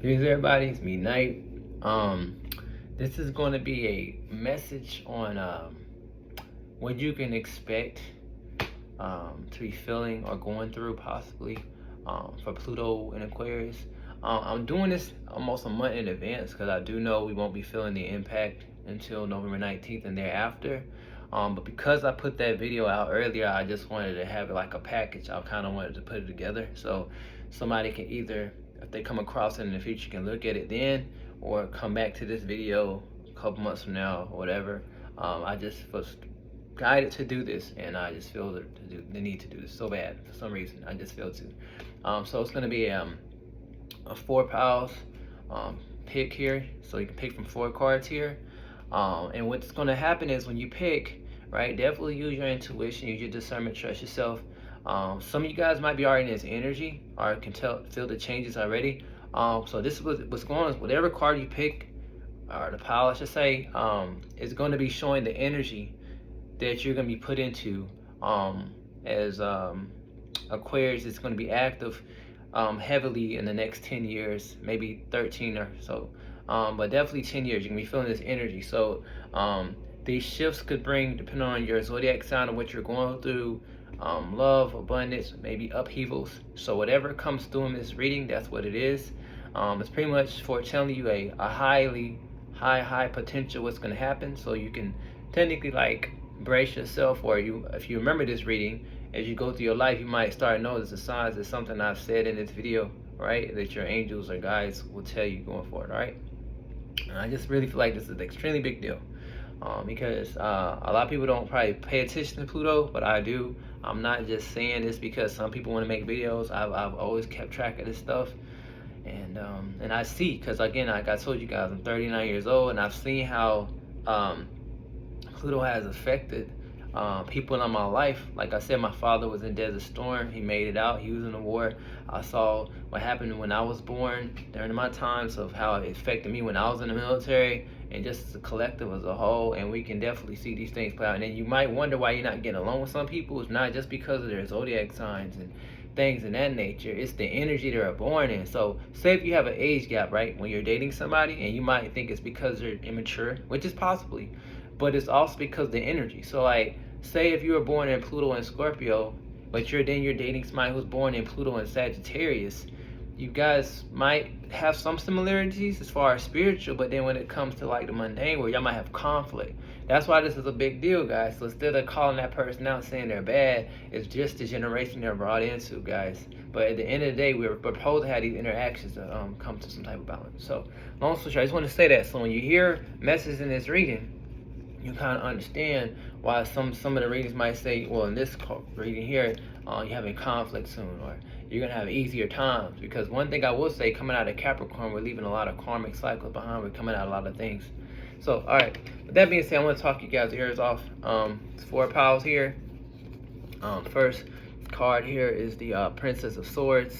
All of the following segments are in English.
Greetings everybody, it's me Knight. This is going to be a message on what you can expect to be feeling or going through possibly for Pluto and Aquarius. I'm doing this almost a month in advance because I do know we won't be feeling the impact until November 19th and thereafter. But because I put that video out earlier, I just wanted to have it like a package. I kind of wanted to put it together so somebody can either, if they come across it in the future, can look at it then, or come back to this video a couple months from now or whatever. I just was guided to do this, and I just feel the need to do this so bad for some reason. I just feel to. So it's going to be a 4 piles pick here, so you can pick from 4 cards here. And what's going to happen is when you pick, right, definitely use your intuition, use your discernment, trust yourself. Some of you guys might be already in this energy or can feel the changes already. So this is what's going on. Whatever card you pick, or the pile I should say, is going to be showing the energy that you're going to be put into as Aquarius. It's going to be active heavily in the next 10 years, maybe 13 or so. But definitely 10 years, you're going to be feeling this energy. So these shifts could bring, depending on your zodiac sign and what you're going through, love, abundance, maybe upheavals. So whatever comes through in this reading, that's what it is. It's pretty much for telling you a high potential what's going to happen, so you can technically like brace yourself, or if you remember this reading, as you go through your life, you might start noticing the signs of something I've said in this video, right, that your angels or guides will tell you going forward, all right? And I just really feel like this is an extremely big deal. Because a lot of people don't probably pay attention to Pluto, but I do. I'm not just saying this because some people want to make videos. I've always kept track of this stuff, and I see, because again, like I told you guys, I'm 39 years old, and I've seen how Pluto has affected people in my life. Like I said, my father was in Desert Storm. He made it out. He was in the war. I saw what happened when I was born during my times of how it affected me when I was in the military, and just the collective as a whole. And we can definitely see these things play out. And then you might wonder why you're not getting along with some people. It's not just because of their zodiac signs and things in that nature. It's the energy they're born in. So say if you have an age gap, right, when you're dating somebody, and you might think it's because they're immature, which is possibly, but it's also because of the energy. So like, say if you were born in Pluto and Scorpio, but you're dating somebody who's born in Pluto and Sagittarius, you guys might have some similarities as far as spiritual, but then when it comes to like the mundane, where y'all might have conflict. That's why this is a big deal, guys. So instead of calling that person out saying they're bad, it's just the generation they're brought into, guys. But at the end of the day, we're supposed to have these interactions to come to some type of balance. So long story short, I just want to say that. So when you hear messages in this reading, you kind of understand why some of the readings might say, well, in this reading here, you're having conflict soon, or you're going to have easier times. Because one thing I will say, coming out of Capricorn, we're leaving a lot of karmic cycles behind. We're coming out a lot of things. So, all right. With that being said, I want to talk you guys' ears off. It's 4 piles here. First card here is the Princess of Swords.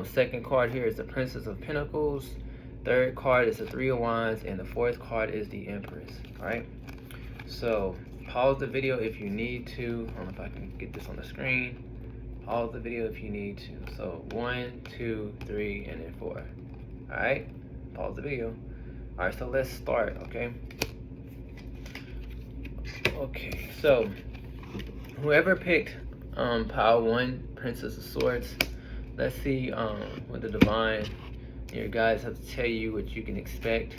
Second card here is the Princess of Pentacles. Third card is the 3 of Wands. And the fourth card is the Empress. All right. So pause the video if you need to. I don't know if I can get this on the screen. Pause the video if you need to. So 1, 2, 3, and then 4. All right. Pause the video. All right. So let's start. Okay. Okay. So whoever picked pile 1, Princess of Swords. Let's see what the divine, your guys have to tell you what you can expect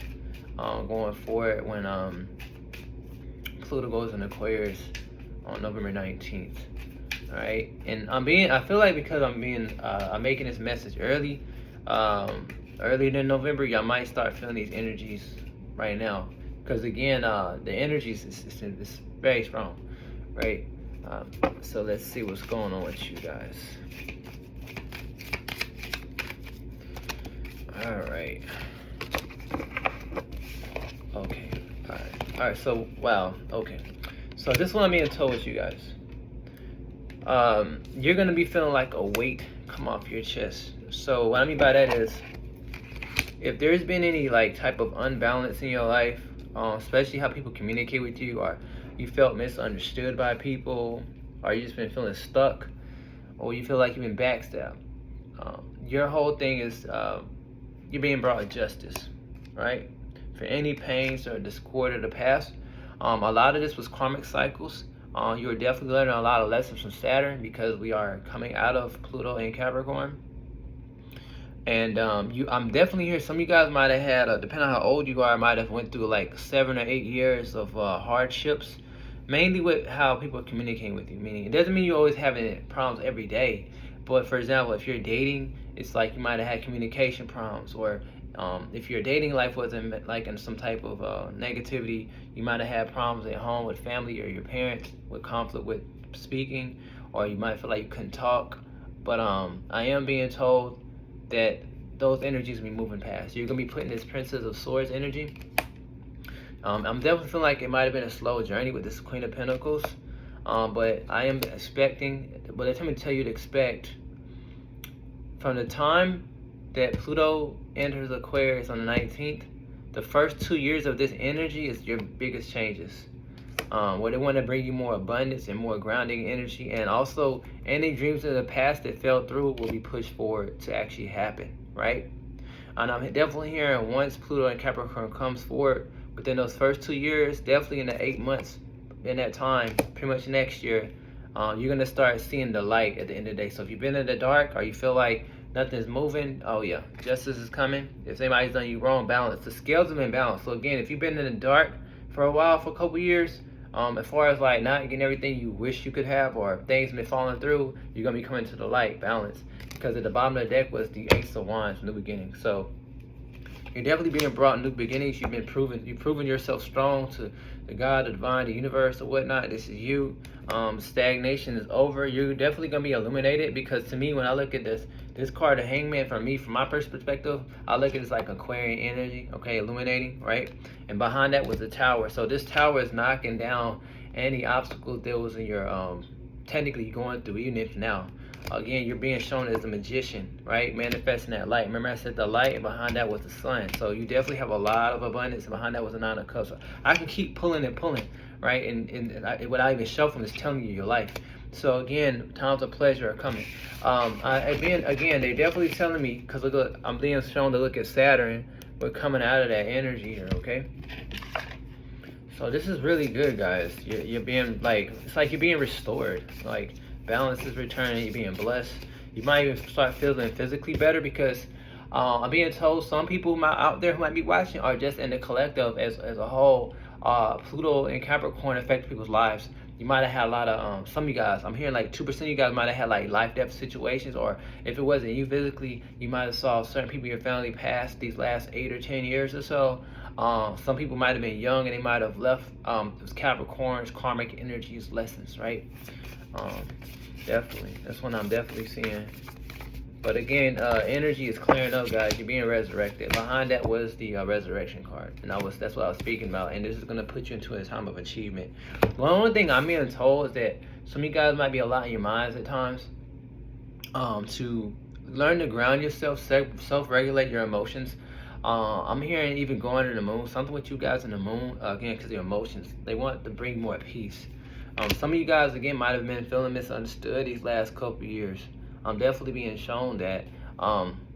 going forward when Pluto goes in Aquarius on November 19th. All right, and I feel like because I'm making this message earlier than November, y'all might start feeling these energies right now. Because again, the energies is very strong, right? So let's see what's going on with you guys. All right. Okay. All right, so, wow, okay. So this is what I'm being told with you guys. You're going to be feeling like a weight come off your chest. So what I mean by that is, if there's been any like type of unbalance in your life, especially how people communicate with you, or you felt misunderstood by people, or you just been feeling stuck, or you feel like you've been backstabbed, your whole thing is you're being brought justice, right? For any pains or discord of the past. A lot of this was karmic cycles. You are definitely learning a lot of lessons from Saturn because we are coming out of Pluto and Capricorn. And I'm definitely here. Some of you guys might have had, depending on how old you are, might have went through like 7 or 8 years of hardships, mainly with how people are communicating with you. Meaning, it doesn't mean you're always having problems every day. But for example, if you're dating, it's like you might have had communication problems, or if your dating life wasn't like in some type of negativity, you might have had problems at home with family or your parents, with conflict with speaking, or you might feel like you couldn't talk. But I am being told that those energies will be moving past. You're gonna be putting this Princess of Swords energy. I'm definitely feeling like it might have been a slow journey with this Queen of Pentacles, but I am expecting. But let me tell you to expect from the time that Pluto enters Aquarius on the 19th. The first 2 years of this energy is your biggest changes. Where they want to bring you more abundance and more grounding energy, and also any dreams of the past that fell through will be pushed forward to actually happen, right? And I'm definitely hearing once Pluto and Capricorn comes forward within those first 2 years, definitely in the 8 months in that time, pretty much next year, you're gonna start seeing the light at the end of the day. So if you've been in the dark or you feel like nothing's moving, oh yeah, justice is coming. If anybody's done you wrong, balance. The scales have been balanced. So again, if you've been in the dark for a while, for a couple years, as far as like not getting everything you wish you could have, or things been falling through, you're gonna be coming to the light, balance. Because at the bottom of the deck was the Ace of Wands, new beginning. So you're definitely being brought new beginnings. You've proven yourself strong to the God, the divine, the universe, or whatnot. This is you. Stagnation is over. You're definitely gonna be illuminated, because to me, when I look at this card, the Hangman, from my perspective, I look at it as like Aquarian energy, okay, illuminating, right? And behind that was the Tower. So this Tower is knocking down any obstacles that was in your technically going through, even if now. Again, you're being shown as a magician, right? Manifesting that light. Remember I said the light, and behind that was the sun. So you definitely have a lot of abundance, and behind that was the Nine of Cups. So I can keep pulling and pulling, right? And without even shuffling, it's telling you your life. So again, times of pleasure are coming. Again, they definitely telling me, because look, I'm being shown to look at Saturn. We're coming out of that energy here, okay? So this is really good, guys. You're being like, it's like you're being restored. Like, balance is returning, you're being blessed. You might even start feeling physically better, because I'm being told some people out there who might be watching are just in the collective as a whole. Pluto and Capricorn affect people's lives. You might have had a lot of, some of you guys, I'm hearing like 2% of you guys might have had like life-death situations, or if it wasn't you physically, you might have saw certain people in your family pass these last 8 or 10 years or so. Some people might have been young and they might have left those Capricorns, karmic energies, lessons, right? Definitely, that's what I'm definitely seeing. But again, energy is clearing up, guys. You're being resurrected. Behind that was the resurrection card, and that's what I was speaking about. And this is gonna put you into a time of achievement. The only thing I'm being told is that some of you guys might be a lot in your minds at times. To learn to ground yourself, self-regulate your emotions. I'm hearing even going to the moon. Something with you guys in the moon, again, because your emotions, they want to bring more peace. Some of you guys, again, might have been feeling misunderstood these last couple years. I'm definitely being shown that.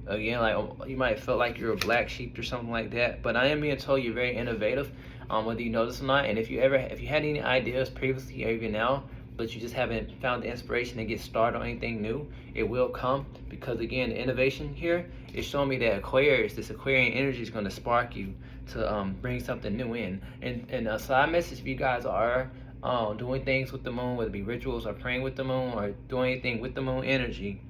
Again, like you might feel like you're a black sheep or something like that. But I am being told you're very innovative, whether you know this or not. And if you had any ideas previously or even now, but you just haven't found the inspiration to get started on anything new, it will come. Because again, the innovation here is showing me that Aquarius, this Aquarian energy, is going to spark you to bring something new in. And a side message, if you guys are doing things with the moon, whether it be rituals or praying with the moon or doing anything with the moon energy,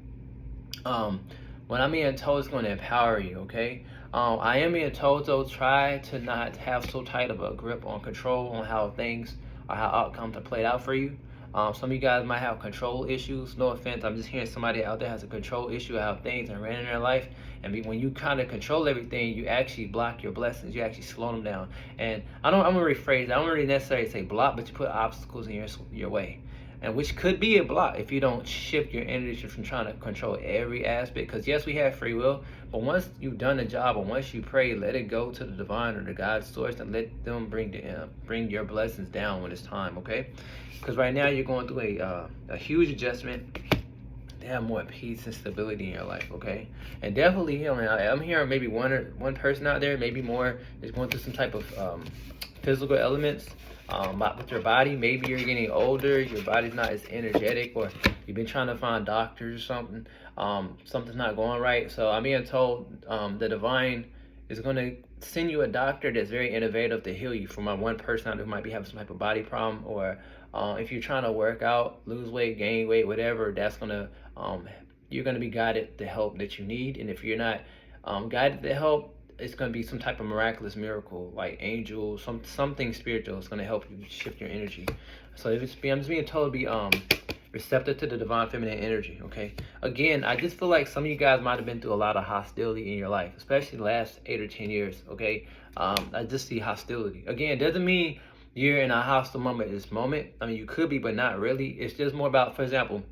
what I'm being told is going to empower you, okay? I am being told, though, try to not have so tight of a grip on control on how things or how outcomes are played out for you. Some of you guys might have control issues. No offense, I'm just hearing somebody out there has a control issue of how things are ran in their life. And when you kind of control everything, you actually block your blessings. You actually slow them down. And I'm gonna rephrase. I don't really necessarily say block, but you put obstacles in your way, and which could be a block if you don't shift your energy from trying to control every aspect. Because yes, we have free will, but once you've done the job, or once you pray, let it go to the divine or the God source, and let them bring your blessings down when it's time, okay? Because right now you're going through a huge adjustment. to have more peace and stability in your life, okay? And definitely healing. I'm hearing maybe one person out there, maybe more, is going through some type of physical elements with your body. Maybe you're getting older, your body's not as energetic, or you've been trying to find doctors or something. Something's not going right. So I'm being told the divine is going to send you a doctor that's very innovative to heal you. For my one person out there who might be having some type of body problem, or if you're trying to work out, lose weight, gain weight, whatever, that's gonna you're gonna be guided the help that you need. And if you're not guided to help, it's gonna be some type of miraculous miracle, like angel, something spiritual. It's gonna help you shift your energy. So if I'm just being told to be receptive to the divine feminine energy, okay? Again, I just feel like some of you guys might have been through a lot of hostility in your life, especially the last 8 or 10 years, okay? I just see hostility. Again, doesn't mean you're in a hostile moment at this moment. I mean, you could be, but not really. It's just more about, for example,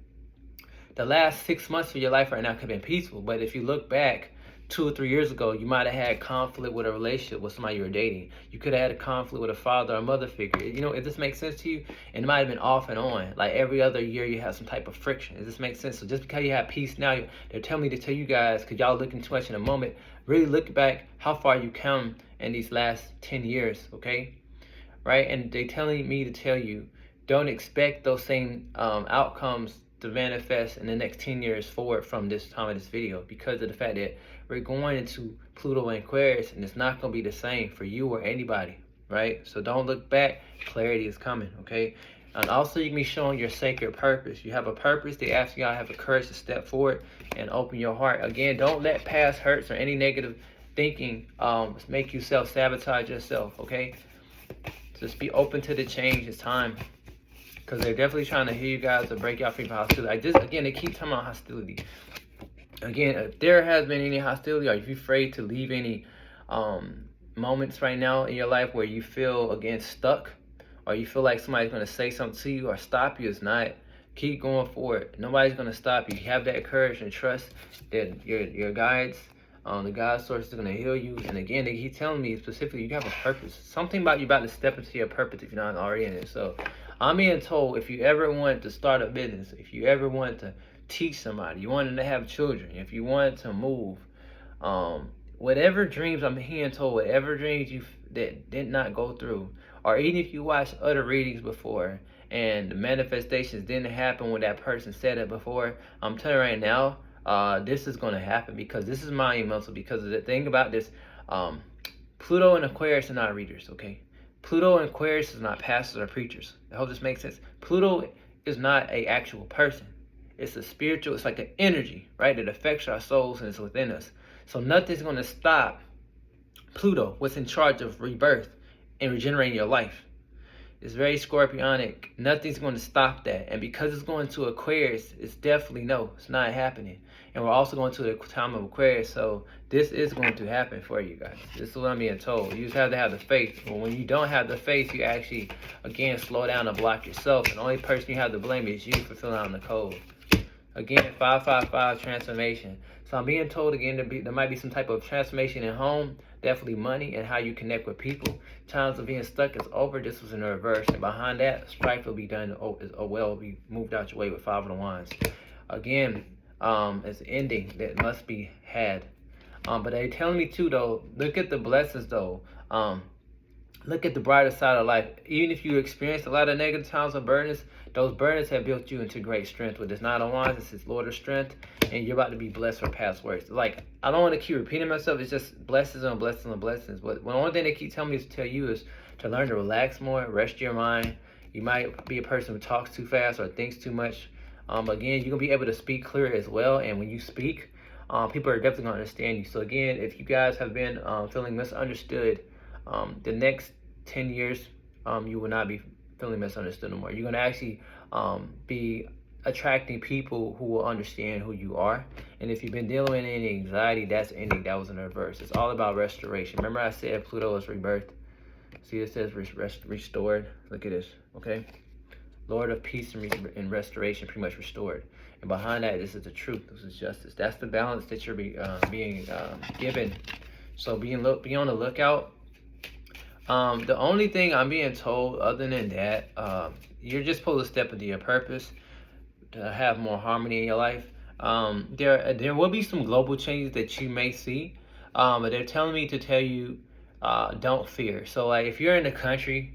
the last 6 months of your life right now could have been peaceful, but if you look back 2 or 3 years ago, you might have had conflict with a relationship with somebody you were dating. You could have had a conflict with a father or mother figure. You know, if this makes sense to you, and it might have been off and on. Like every other year, you have some type of friction. Does this make sense? So just because you have peace now, they're telling me to tell you guys, because y'all looking too much in a moment, really look back how far you come in these last 10 years, okay? Right? And they're telling me to tell you, don't expect those same outcomes to manifest in the next 10 years forward from this time of this video, because of the fact that we're going into Pluto and Aquarius, and it's not going to be the same for you or anybody, right? So don't look back. Clarity is coming, okay? And also, you can be showing your sacred purpose. You have a purpose. They ask you to have the courage to step forward and open your heart. Again, don't let past hurts or any negative thinking make you self-sabotage yourself, okay? Just be open to the change. It's time. Because they're definitely trying to hear you guys to break out from hostility. Again, they keep talking about hostility. Again, if there has been any hostility, or if you're afraid to leave any moments right now in your life where you feel, again, stuck, or you feel like somebody's going to say something to you or stop you, it's not. Keep going forward. Nobody's going to stop you. Have that courage and trust that your guides, the God source is going to heal you. And again, they keep telling me specifically, you have a purpose. Something about you about to step into your purpose if you're not already in it. So I'm being told, if you ever want to start a business, if you ever want to teach somebody, you wanted to have children, if you wanted to move, whatever dreams, I'm being told, whatever dreams you that did not go through, or even if you watched other readings before and the manifestations didn't happen when that person said it before, I'm telling you right now, this is going to happen, because this is monumental. Because the thing about this, Pluto and Aquarius are not readers, okay? Pluto and Aquarius is not pastors or preachers. I hope this makes sense. Pluto is not an actual person. It's a spiritual, it's like an energy, right? It affects our souls and it's within us. So nothing's going to stop Pluto, what's in charge of rebirth and regenerating your life. It's very scorpionic. Nothing's going to stop that. And because it's going to Aquarius, it's definitely no, it's not happening. And we're also going to the time of Aquarius, so this is going to happen for you guys. This is what I'm being told. You just have to have the faith. But when you don't have the faith, you actually, again, slow down and block yourself. And the only person you have to blame is you for filling out the code. Again, 555 transformation. So I'm being told again there might be some type of transformation in home, definitely money, and how you connect with people. Times of being stuck is over. This was in reverse. And behind that, strife will be done, will be moved out your way with 5 of the wands. Again, it's an ending that must be had. But they telling me too, though, look at the blessings, though. Look at the brighter side of life. Even if you experience a lot of negative times or burdens, those burdens have built you into great strength. With this 9 of Wands, this is Lord of Strength, and you're about to be blessed for past works. Like, I don't want to keep repeating myself. It's just blessings on blessings on blessings. But the only thing they keep telling me to tell you is to learn to relax more, rest your mind. You might be a person who talks too fast or thinks too much. Again, you're going to be able to speak clear as well. And when you speak, people are definitely going to understand you. So again, if you guys have been feeling misunderstood, the next 10 years, you will not be feeling misunderstood no more. You're going to actually be attracting people who will understand who you are. And if you've been dealing with any anxiety, that's ending. That was in reverse. It's all about restoration. Remember I said Pluto is rebirth? See, it says restored. Look at this, okay? Lord of peace and restoration, pretty much restored. And behind that, this is the truth. This is justice. That's the balance that you're being given. So be on the lookout. The only thing I'm being told, other than that, you're just supposed to step into your purpose to have more harmony in your life. There will be some global changes that you may see, but they're telling me to tell you, don't fear. So like if you're in a country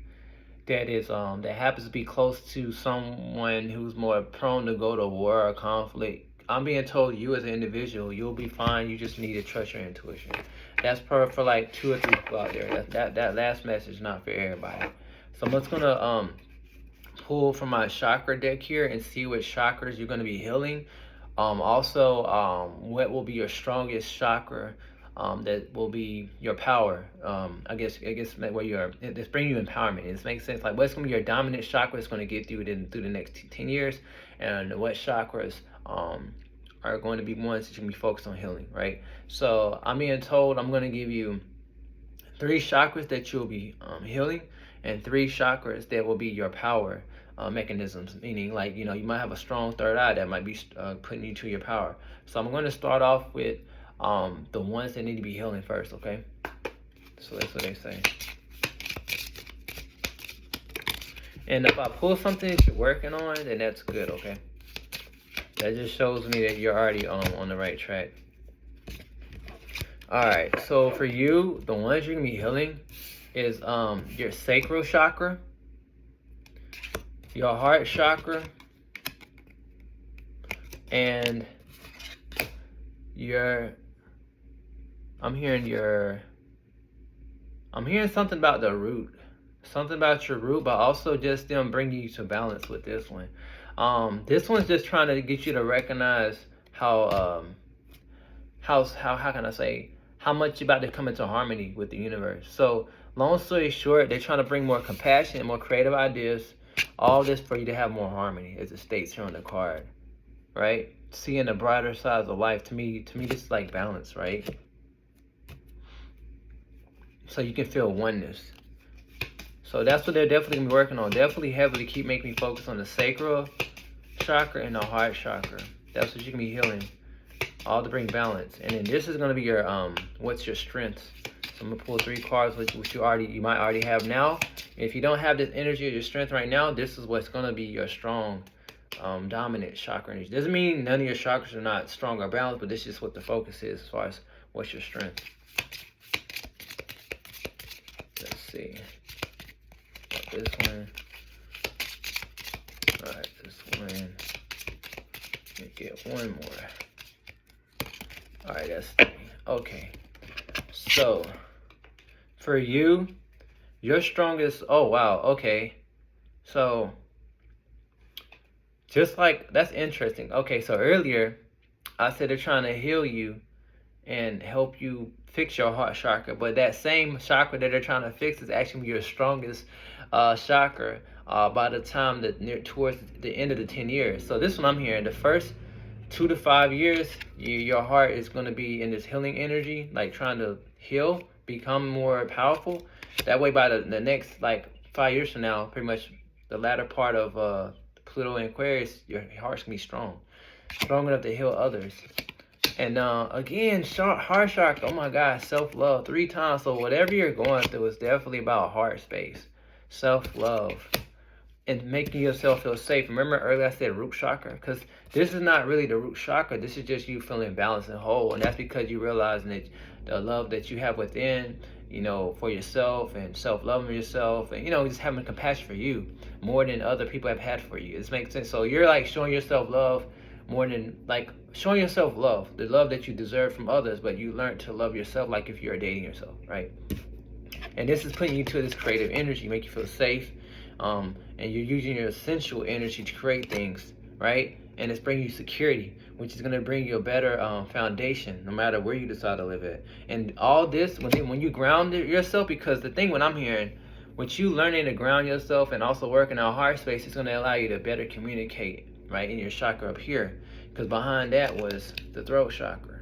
that is that happens to be close to someone who's more prone to go to war or conflict, I'm being told you as an individual, you'll be fine. You just need to trust your intuition. That's for like 2 or 3 people out there. That last message not for everybody. So I'm just gonna pull from my chakra deck here and see what chakras you're gonna be healing. Also, what will be your strongest chakra? That will be your power. I guess where you're, it's bringing you empowerment. This makes sense. Like what's gonna be your dominant chakra is gonna get through through the next 10 years, and what chakras are going to be ones that you can be focused on healing, right? So I'm being told I'm gonna give you 3 chakras that you'll be healing, and 3 chakras that will be your power mechanisms, meaning like, you might have a strong third eye that might be putting you to your power. So I'm going to start off with the ones that need to be healing first, okay? So that's what they say. And if I pull something that you're working on, then that's good, okay? That just shows me that you're already on the right track. All right, so for you, the ones you're gonna be healing is your sacral chakra, your heart chakra, and I'm hearing something about the root, something about your root, but also just them bringing you to balance with this one. This one's just trying to get you to recognize how can I say, how much you're about to come into harmony with the universe. So long story short, they're trying to bring more compassion and more creative ideas. All this for you to have more harmony, as it states here on the card, right? Seeing the brighter sides of life. To me, this is like balance, right? So you can feel oneness. So that's what they're definitely gonna be working on. Definitely heavily keep making me focus on the sacral chakra and the heart chakra. That's what you can be healing, all to bring balance. And then this is gonna be your what's your strengths. So I'm gonna pull 3 cards, which you might already have now. If you don't have this energy or your strength right now, this is what's gonna be your strong, dominant chakra energy. Doesn't mean none of your chakras are not strong or balanced, but this is just what the focus is as far as what's your strength. Let's see. Got this one. All right, this one. Let me get one more. All right, that's 3. Okay. So, for you, your strongest, oh wow, okay. So, just like, that's interesting. Okay, so earlier, I said they're trying to heal you and help you fix your heart chakra, but that same chakra that they're trying to fix is actually your strongest chakra by the time towards the end of the 10 years. So this one I'm hearing, the first 2 to 5 years, your heart is going to be in this healing energy, like trying to heal, become more powerful. That way by the next like 5 years from now, pretty much the latter part of Pluto and Aquarius, your heart's gonna be strong enough to heal others. And again, heart chakra, oh my God, self-love 3 times. So whatever you're going through is definitely about heart space, self-love, and making yourself feel safe. Remember earlier I said root chakra? Because this is not really the root chakra. This is just you feeling balanced and whole. And that's because you realizing that the love that you have within, for yourself, and self-loving yourself, and, just having compassion for you more than other people have had for you. This makes sense. So you're like showing yourself love more than like showing yourself love, the love that you deserve from others, but you learn to love yourself like if you're dating yourself, right? And this is putting you to this creative energy, make you feel safe. And you're using your essential energy to create things, right? And it's bringing you security, which is going to bring you a better foundation, no matter where you decide to live at. And all this, when you ground yourself, because the thing, what I'm hearing, with you learning to ground yourself and also working on heart space, is going to allow you to better communicate, right, in your chakra up here. Because behind that was the throat chakra.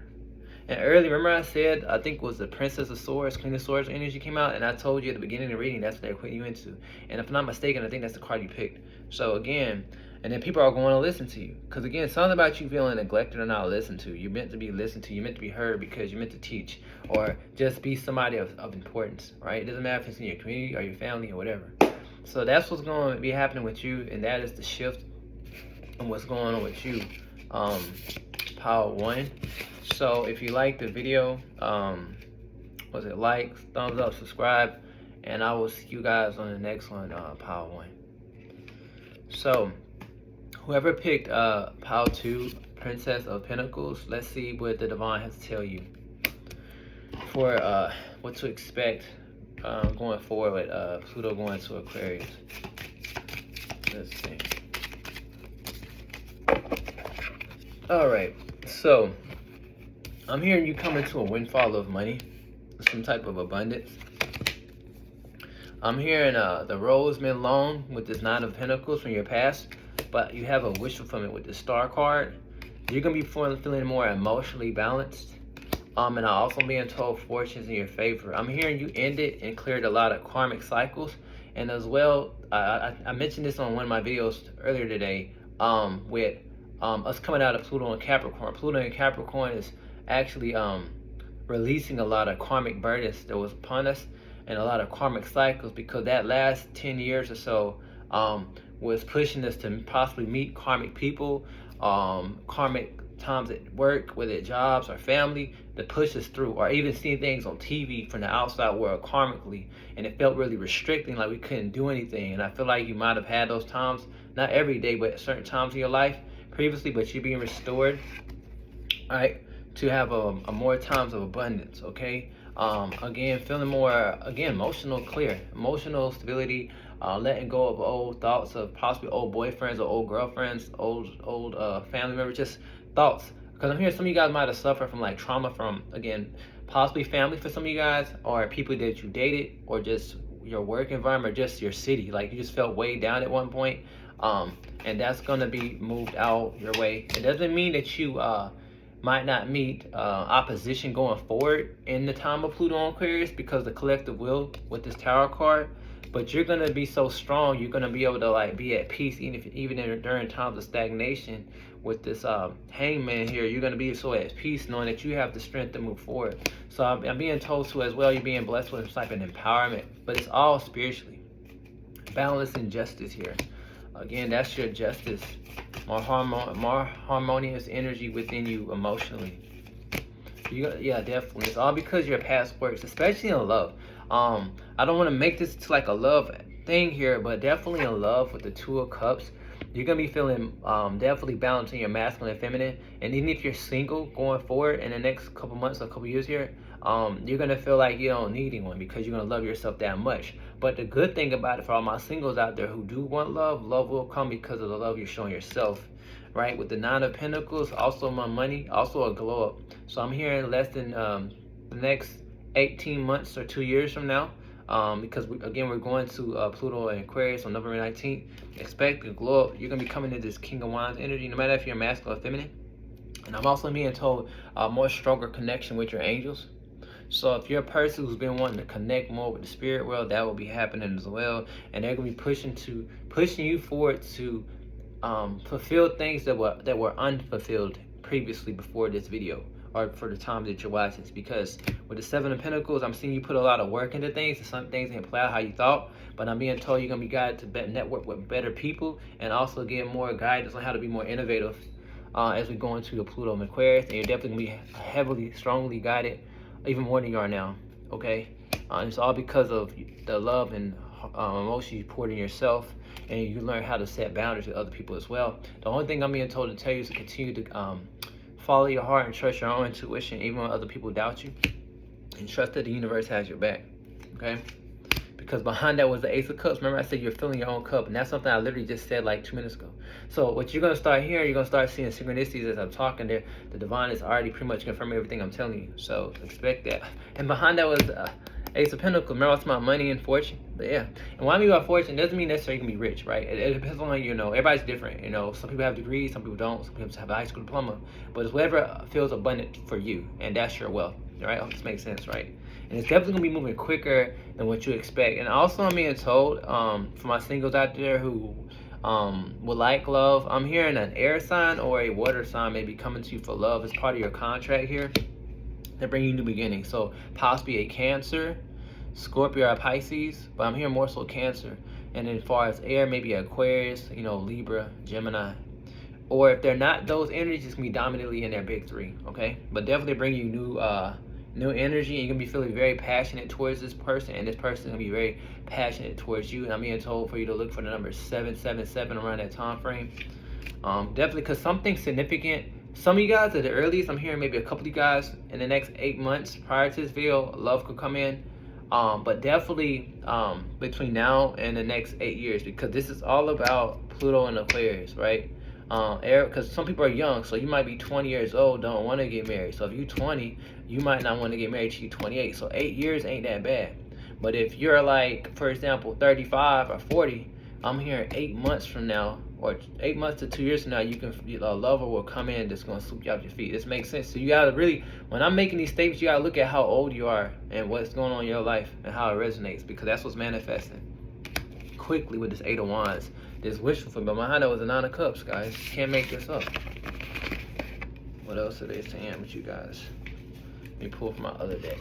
And earlier, remember I said, I think it was the Princess of Swords, Queen of Swords energy came out, and I told you at the beginning of the reading, that's what they're putting you into. And if I'm not mistaken, I think that's the card you picked. So again, and then people are going to listen to you. Because again, something about you feeling neglected or not listened to. You're meant to be listened to. You're meant to be heard because you're meant to teach. Or just be somebody of importance, right? It doesn't matter if it's in your community or your family or whatever. So that's what's going to be happening with you, and that is the shift in what's going on with you. pile 1. So if you like the video, like, thumbs up, subscribe, and I will see you guys on the next one, pile 1. So whoever picked pile 2, Princess of Pentacles, let's see what the divine has to tell you for what to expect going forward with Pluto going to Aquarius. Let's see. All right, so I'm hearing you come into a windfall of money, some type of abundance. I'm hearing the road's been long with this 9 of Pentacles from your past, but you have a wish fulfillment with the Star card. You're gonna be feeling more emotionally balanced. And I also being told fortune's in your favor. I'm hearing you ended and cleared a lot of karmic cycles, and as well, I mentioned this on one of my videos earlier today. With us coming out of Pluto and Capricorn. Pluto and Capricorn is actually releasing a lot of karmic burdens that was upon us and a lot of karmic cycles, because that last 10 years or so was pushing us to possibly meet karmic people, karmic times at work, whether it's jobs or family, to push us through, or even seeing things on TV from the outside world karmically, and it felt really restricting, like we couldn't do anything. And I feel like you might have had those times, not every day, but at certain times in your life previously, but you're being restored, all right, to have a more times of abundance. Okay, again, feeling more, again, emotional clear, emotional stability, letting go of old thoughts of possibly old boyfriends or old girlfriends, old family members, just thoughts. Because I'm hearing some of you guys might have suffered from like trauma from, again, possibly family for some of you guys, or people that you dated, or just your work environment, or just your city. Like you just felt way down at one point, and that's gonna be moved out your way. It doesn't mean that you might not meet opposition going forward in the time of Pluto and Aquarius, because the collective will with this tarot card. But you're gonna be so strong, you're gonna be able to like be at peace, even during times of stagnation. With this hangman here, you're gonna be so at peace, knowing that you have the strength to move forward. So I'm being told to as well, you're being blessed with some type of empowerment, but it's all spiritually. Balance and justice here. Again, that's your justice. More harmonious energy within you emotionally. Yeah, definitely. It's all because your past works, especially in love. I don't want to make this to like a love thing here, but definitely in love with the 2 of Cups. You're going to be feeling definitely balancing your masculine and feminine. And even if you're single going forward in the next couple months or couple years here, you're going to feel like you don't need anyone, because you're going to love yourself that much. But the good thing about it, for all my singles out there who do want love, love will come because of the love you're showing yourself. Right? With the 9 of Pentacles, also my money, also a glow up. So I'm hearing less than the next 18 months or 2 years from now. Because we're going to Pluto and Aquarius on November 19th. Expect a glow up. You're going to be coming into this King of Wands energy, no matter if you're masculine or feminine. And I'm also being told more stronger connection with your angels. So if you're a person who's been wanting to connect more with the spirit world, that will be happening as well. And they're going to be pushing you forward to fulfill things that were unfulfilled previously before this video, or for the time that you're watching this. Because with the 7 of Pentacles, I'm seeing you put a lot of work into things, and some things didn't play out how you thought, but I'm being told you're going to be guided to network with better people, and also get more guidance on how to be more innovative as we go into the Pluto and Aquarius. And you're definitely going to be heavily, strongly guided, even more than you are now, okay? It's all because of the love and emotion you poured in yourself, and you learn how to set boundaries with other people as well. The only thing I'm being told to tell you is to continue to follow your heart and trust your own intuition, even when other people doubt you, and trust that the universe has your back, okay? Because behind that was the Ace of Cups. Remember I said you're filling your own cup, and that's something I literally just said like 2 minutes ago. So what you're going to start hearing, you're going to start seeing synchronicities as I'm talking there. The divine is already pretty much confirming everything I'm telling you, so expect that. And behind that was Ace of Pentacles. Remember I was talking about money and fortune? But yeah, and when I mean about fortune, doesn't mean necessarily you can be rich, right? It depends on, everybody's different. Some people have degrees, some people don't, some people have a high school diploma, but it's whatever feels abundant for you, and that's your wealth, right? I hope this makes sense, right? And it's definitely gonna be moving quicker than what you expect. And also I'm being told, for my singles out there who would like love, I'm hearing an air sign or a water sign may be coming to you for love as part of your contract here. They're bringing you new beginnings. So possibly a Cancer, Scorpio, or Pisces, but I'm hearing more so Cancer. And then as far as air, maybe Aquarius, Libra, Gemini, or if they're not those energies, it's gonna be dominantly in their big three, okay? But definitely bring you new energy, and you're gonna be feeling very passionate towards this person, and this person is gonna be very passionate towards you. And I'm being told for you to look for the number 777 around that time frame. Definitely, because something significant. Some of you guys at the earliest, I'm hearing maybe a couple of you guys in the next 8 months prior to this video, love could come in. But definitely between now and the next 8 years, because this is all about Pluto and Aquarius, right? Because some people are young, so you might be 20 years old, don't want to get married. So if you're 20, you might not want to get married till you're 28. So 8 years ain't that bad. But if you're like, for example, 35 or 40, I'm hearing 8 months from now, or 8 months to 2 years from now, you can a lover will come in that's gonna swoop you off your feet. This makes sense. So you gotta really, when I'm making these statements, you gotta look at how old you are and what's going on in your life and how it resonates, because that's what's manifesting quickly with this 8 of Wands. This wishful for, but behind that was a 9 of Cups, guys. Can't make this up. What else are they saying with you guys? Let me pull from my other deck.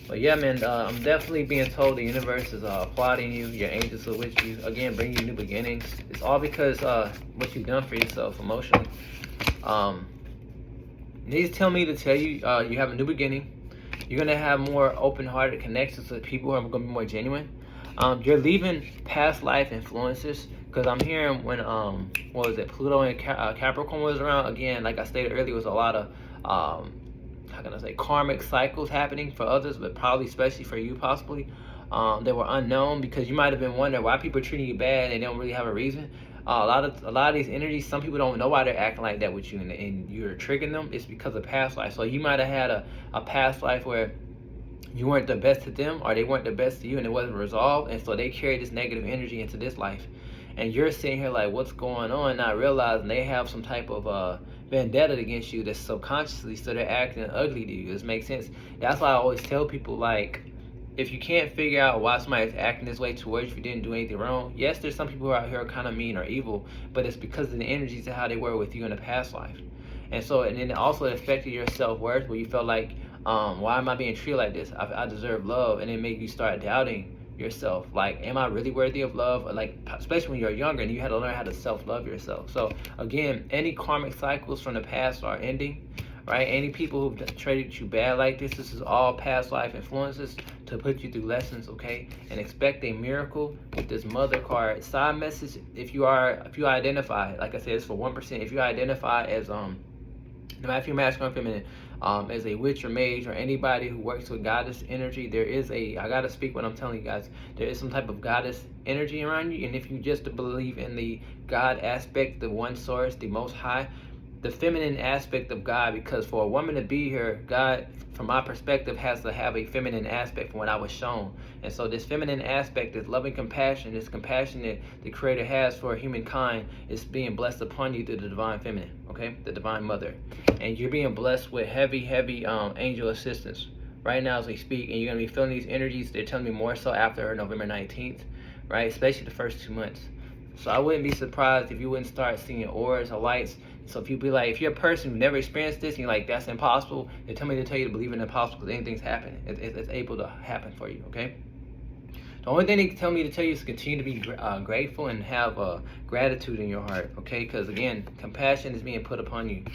But yeah, man, I'm definitely being told the universe is applauding you. Your angels are with you. Again, bringing you new beginnings. It's all because what you've done for yourself emotionally. They just tell me to tell you you have a new beginning. You're going to have more open-hearted connections with people who are going to be more genuine. You're leaving past life influences, because I'm hearing when what was it, Pluto and Capricorn was around, again, like I stated earlier, was a lot of how can I say, karmic cycles happening for others, but probably especially for you possibly. They were unknown, because you might have been wondering why people are treating you bad and they don't really have a reason. A lot of these energies, some people don't know why they're acting like that with you, and you're triggering them. It's because of past life. So you might have had a past life where you weren't the best to them, or they weren't the best to you, and it wasn't resolved, and so they carry this negative energy into this life. And you're sitting here like, what's going on? Not realizing they have some type of vendetta against you that's subconsciously, so they're acting ugly to you. This makes sense. That's why I always tell people, like, if you can't figure out why somebody's acting this way towards you if you didn't do anything wrong, yes, there's some people who are out here kind of mean or evil, but it's because of the energies of how they were with you in the past life. And so, and then it also affected your self-worth, where you felt like, why am I being treated like this? I deserve love. And it made you start doubting yourself. Like, am I really worthy of love? Like, especially when you're younger and you had to learn how to self-love yourself. So again, any karmic cycles from the past are ending, right? Any people who've treated you bad like this is all past life influences to put you through lessons, okay? And expect a miracle with this Mother card. Side message, if you identify, like I said, it's for 1%. If you identify as no matter if you're masculine or feminine, as a witch or mage or anybody who works with goddess energy, there is I gotta speak what I'm telling you guys. There is some type of goddess energy around you, and if you just believe in the God aspect, the one source, the Most High, the feminine aspect of God, because for a woman to be here, God, from my perspective, has to have a feminine aspect from what I was shown. And so this feminine aspect, this loving compassion, this compassion that the Creator has for humankind, is being blessed upon you through the divine feminine, okay? The divine mother. And you're being blessed with heavy angel assistance right now as we speak, and you're going to be feeling these energies. They're telling me more so after November 19th, right? Especially the first 2 months. So I wouldn't be surprised if you wouldn't start seeing auras or lights. So if you be like, if you're a person who never experienced this and you're like, that's impossible, they tell me to tell you to believe in impossible, because anything's happening. It's able to happen for you, okay? The only thing they tell me to tell you is to continue to be grateful and have gratitude in your heart, okay? Because again, compassion is being put upon you,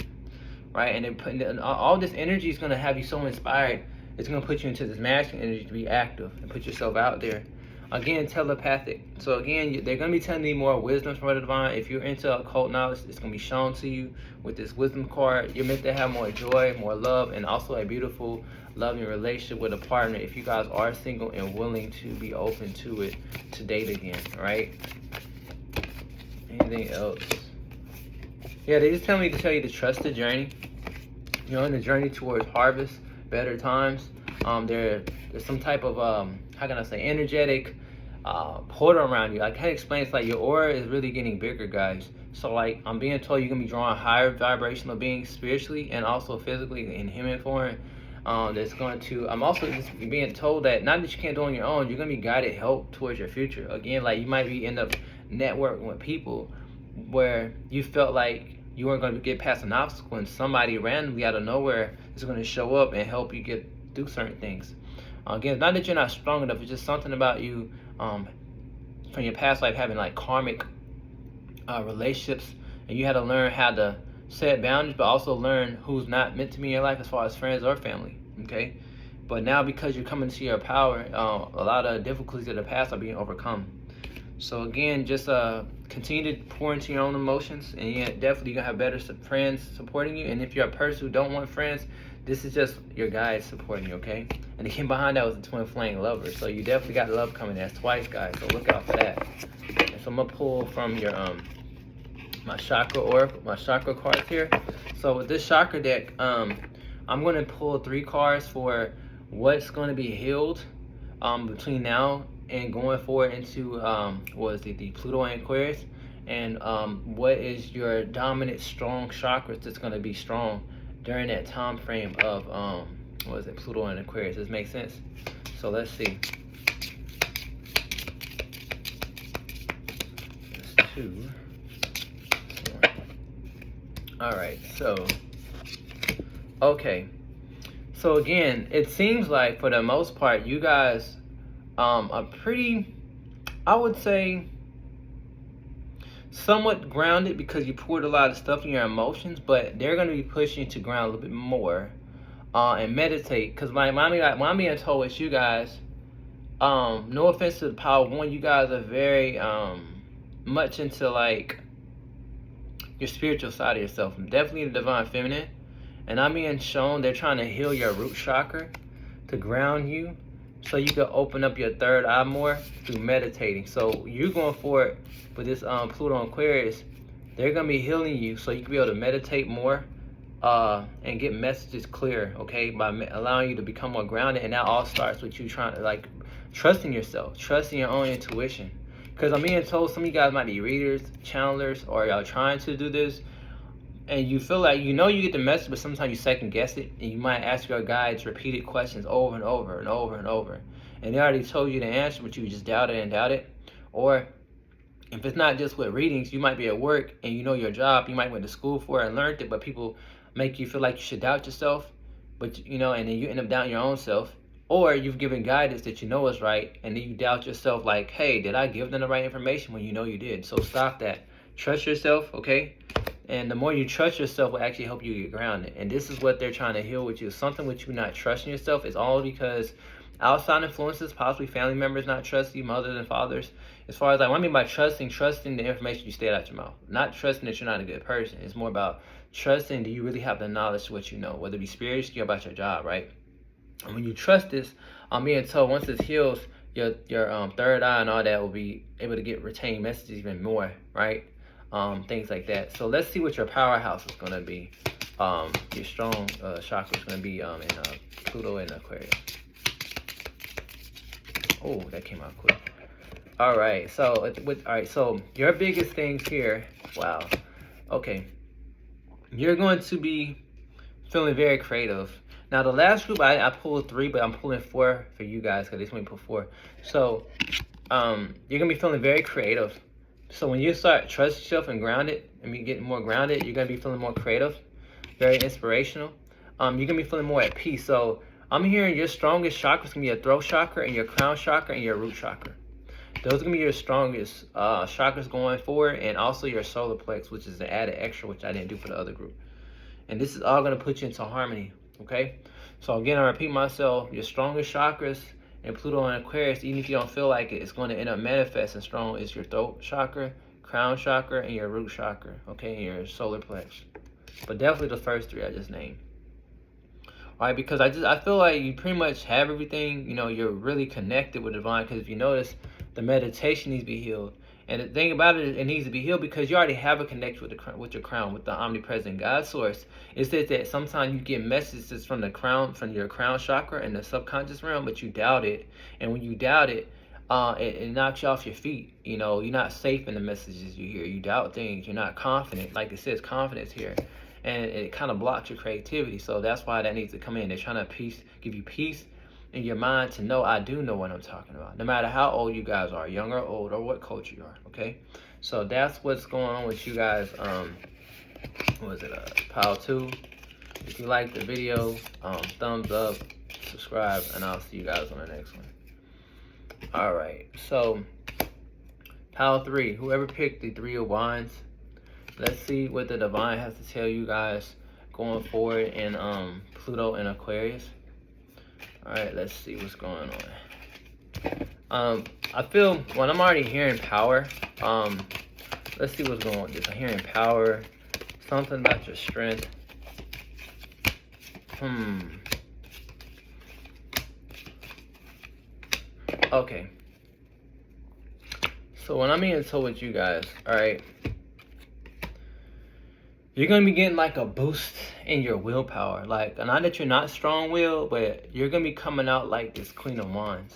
right? And all this energy is going to have you so inspired. It's going to put you into this masculine energy to be active and put yourself out there. Again, telepathic. So again, they're going to be telling you more wisdom from the divine. If you're into occult knowledge, it's going to be shown to you with this wisdom card. You're meant to have more joy, more love, and also a beautiful, loving relationship with a partner if you guys are single and willing to be open to it, to date again, right? Anything else? Yeah, they just tell me to tell you to trust the journey. You're on the journey towards harvest, better times. There's some type of how can I say, energetic portal around you. I can't explain. It's like your aura is really getting bigger, guys. So like, I'm being told you're gonna be drawing higher vibrational beings spiritually and also physically in human form. That's going to, I'm also just being told that not that you can't do it on your own, you're gonna be guided help towards your future. Again, like you might end up networking with people where you felt like you weren't gonna get past an obstacle, and somebody randomly out of nowhere is gonna show up and help you get through certain things. Again, not that you're not strong enough, it's just something about you from your past life having like karmic relationships, and you had to learn how to set boundaries, but also learn who's not meant to be in your life as far as friends or family. Okay, but now because you're coming to your power, a lot of difficulties of the past are being overcome. So again, just continue to pour into your own emotions, and you definitely gonna have better friends supporting you. And if you're a person who don't want friends, this is just your guides supporting you, okay? And the king behind that was the twin flame lover. So you definitely got love coming. That's twice, guys. So look out for that. And so I'm gonna pull from your my chakra oracle, my chakra cards here. So with this chakra deck, I'm gonna pull 3 cards for what's gonna be healed between now and going forward into the Pluto and Aquarius, and what is your dominant strong chakras that's going to be strong during that time frame of Pluto and Aquarius. Does this make sense? So let's see. That's 2. All right, so okay, so again, it seems like for the most part you guys are pretty, I would say, somewhat grounded because you poured a lot of stuff in your emotions, but they're going to be pushing you to ground a little bit more and meditate. Because my I'm being told with you guys, no offense to the power one, you guys are very much into like your spiritual side of yourself, definitely the divine feminine. And I'm being shown they're trying to heal your root chakra to ground you, so you can open up your third eye more through meditating. So you're going forward with this Pluto and Aquarius. They're going to be healing you so you can be able to meditate more and get messages clear, okay, by allowing you to become more grounded. And that all starts with you trying to, like, trusting yourself, trusting your own intuition. Because I'm being told some of you guys might be readers, channelers, or y'all trying to do this, and you feel like you know you get the message, but sometimes you second guess it, and you might ask your guides repeated questions over and over and over and over, and they already told you the answer, but you just doubt it and doubt it. Or if it's not just with readings, you might be at work and you know your job, you might went to school for it and learned it, but people make you feel like you should doubt yourself, but you know, and then you end up doubting your own self. Or you've given guidance that you know is right, and then you doubt yourself, like, hey, did I give them the right information, when you know you did? So stop that. Trust yourself, okay? And the more you trust yourself will actually help you get grounded. And this is what they're trying to heal with you. Something with you not trusting yourself is all because outside influences, possibly family members not trusting you, mothers and fathers. As far as, like, what I mean by trusting the information you state out your mouth. Not trusting that you're not a good person. It's more about trusting, do you really have the knowledge of what you know, whether it be spiritually or about your job, right? And when you trust this, I'm being told once this heals, your third eye and all that will be able to retain messages even more, right? Things like that. So let's see what your powerhouse is going to be. Your strong chakra is going to be in Pluto and Aquarius. Oh, that came out quick. All right. So So your biggest things here. Wow. Okay. You're going to be feeling very creative. Now the last group I pulled 3, but I'm pulling 4 for you guys because they just want me to pull 4. So you're gonna be feeling very creative. So when you start trusting yourself and grounded, and you get more grounded, you're gonna be feeling more creative, very inspirational. You're gonna be feeling more at peace. So I'm hearing your strongest chakra is gonna be your throat chakra and your crown chakra and your root chakra. Those are gonna be your strongest chakras going forward, and also your solar plex, which is the added extra, which I didn't do for the other group. And this is all gonna put you into harmony. Okay, so again, I repeat myself, your strongest chakras in Pluto and Aquarius, even if you don't feel like it, it's going to end up manifesting strong, is your throat chakra, crown chakra, and your root chakra, okay, and your solar plex. But definitely the first 3 I just named. All right, because I feel like you pretty much have everything, you know, you're really connected with divine, because if you notice, the meditation needs to be healed. And the thing about it needs to be healed because you already have a connection with your crown, with the omnipresent God source. It says that sometimes you get messages from the crown, from your crown chakra in the subconscious realm, but you doubt it. And when you doubt it, it knocks you off your feet. You know, you're not safe in the messages you hear. You doubt things. You're not confident. Like it says, confidence here. And it kind of blocks your creativity. So that's why that needs to come in. They're trying to give you peace in your mind to know I do know what I'm talking about, no matter how old you guys are, young or old, or what culture you are. Okay, so that's what's going on with you guys. What was it, Pile 2? If you like the video, thumbs up, subscribe, and I'll see you guys on the next one. All right, so Pile 3, whoever picked the 3 of Wands, Let's see what the divine has to tell you guys going forward in Pluto and Aquarius. All right, let's see what's going on. I feel, well, I'm already hearing power. Let's see what's going on with this. I'm hearing power, something about your strength. Okay. So when I'm being told with you guys, all right, you're gonna be getting like a boost in your willpower. Like, not that you're not strong-willed, but you're gonna be coming out like this Queen of Wands,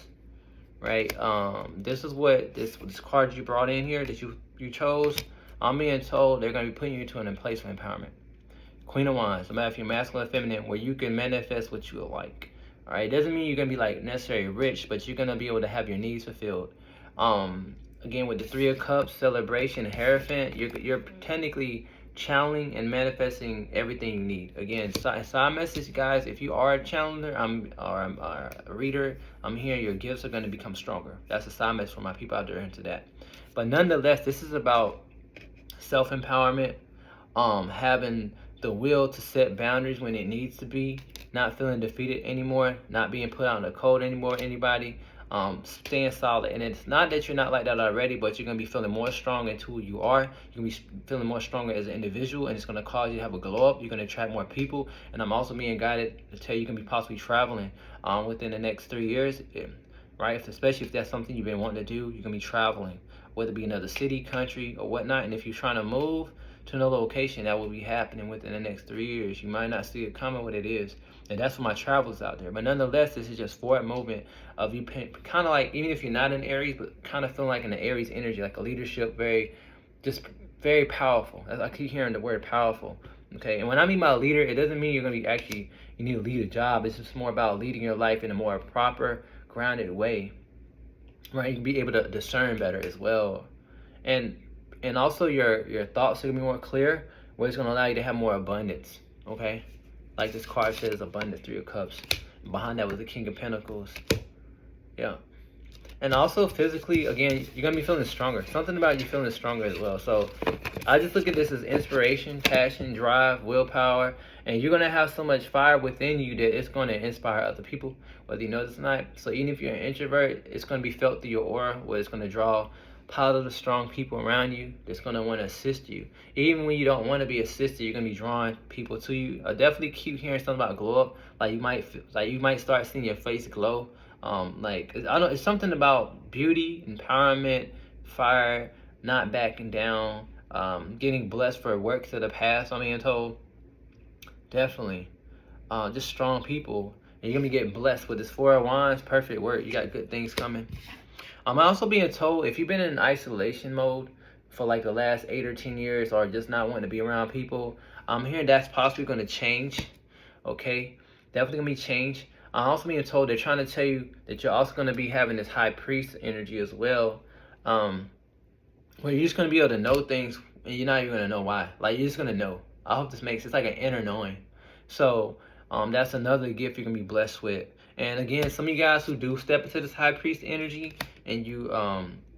right? This is what this card you brought in here that you chose. I'm being told they're gonna be putting you into a place of empowerment. Queen of Wands, no matter if you're masculine or feminine, where you can manifest what you would like. All right, it doesn't mean you're gonna be like necessarily rich, but you're gonna be able to have your needs fulfilled. Again, with the Three of Cups, celebration, Hierophant, you're technically channeling and manifesting everything you need. Again, side message, guys, if you are a channeler, or a reader, I'm hearing your gifts are going to become stronger. That's a side message for my people out there into that. But nonetheless, this is about self-empowerment, having the will to set boundaries when it needs to be, not feeling defeated anymore, not being put out in the cold anymore, anybody. Staying solid. And it's not that you're not like that already, but you're going to be feeling more strong into who you are. You're going to be feeling more stronger as an individual, and it's going to cause you to have a glow up. You're going to attract more people. And I'm also being guided to tell you can be possibly traveling within the next 3 years, right? Especially if that's something you've been wanting to do, you're going to be traveling, whether it be another city, country, or whatnot. And if you're trying to move to another location, that will be happening within the next 3 years. You might not see it coming, what it is. And that's for my travels out there. But nonetheless, this is just forward movement of you kind of like, even if you're not in Aries, but kind of feeling like in the Aries energy, like a leadership, very powerful. I keep hearing the word powerful. Okay, and when I mean by leader, it doesn't mean you're going to be you need to lead a job. It's just more about leading your life in a more proper, grounded way. Right, you can be able to discern better as well. And also your thoughts are going to be more clear, where it's going to allow you to have more abundance. Okay. Like this card says, abundance, Three of Cups. Behind that was the King of Pentacles. Yeah. And also physically, again, you're going to be feeling stronger. Something about you feeling stronger as well. So I just look at this as inspiration, passion, drive, willpower. And you're going to have so much fire within you that it's going to inspire other people, whether you know this or not. So even if you're an introvert, it's going to be felt through your aura, where it's going to draw positive, strong people around you that's going to want to assist you. Even when you don't want to be assisted, you're going to be drawing people to you. I definitely keep hearing something about glow up. Like you might start seeing your face glow. It's something about beauty, empowerment, fire, not backing down, getting blessed for works of the past. I'm being told, definitely, just strong people. And you're going to be getting blessed with this Four of Wands. Perfect work. You got good things coming. I'm also being told, if you've been in isolation mode for like the last 8 or 10 years, or just not wanting to be around people, I'm hearing that's possibly going to change. Okay, definitely going to be changed. I'm also being told they're trying to tell you that you're also going to be having this high priest energy as well, where you're just going to be able to know things and you're not even going to know why. Like, you're just going to know. I hope this makes it's like an inner knowing. So that's another gift you're going to be blessed with. And again, some of you guys who do step into this high priest energy and you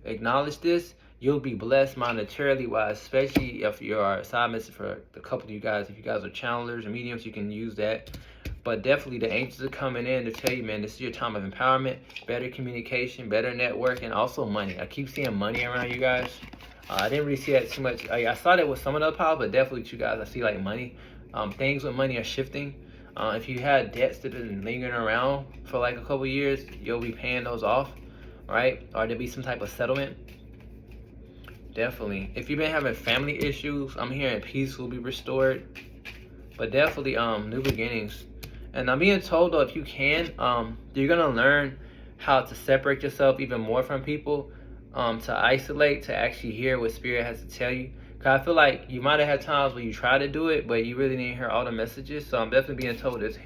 acknowledge this, you'll be blessed monetarily wise, especially if you are a side message for a couple of you guys. If you guys are channelers or mediums, you can use that. But definitely the angels are coming in to tell you, man, this is your time of empowerment, better communication, better network, and also money. I keep seeing money around you guys. I didn't really see that too much. I saw that with some of the piles, but definitely with you guys, I see like money. Things with money are shifting. If you had debts that have been lingering around for like a couple years, you'll be paying those off, right? Or there'll be some type of settlement. Definitely. If you've been having family issues, I'm hearing peace will be restored. But definitely new beginnings. And I'm being told though, if you can, you're gonna learn how to separate yourself even more from people, to isolate, to actually hear what Spirit has to tell you. Cause I feel like you might have had times where you try to do it, but you really didn't hear all the messages. So I'm definitely being told this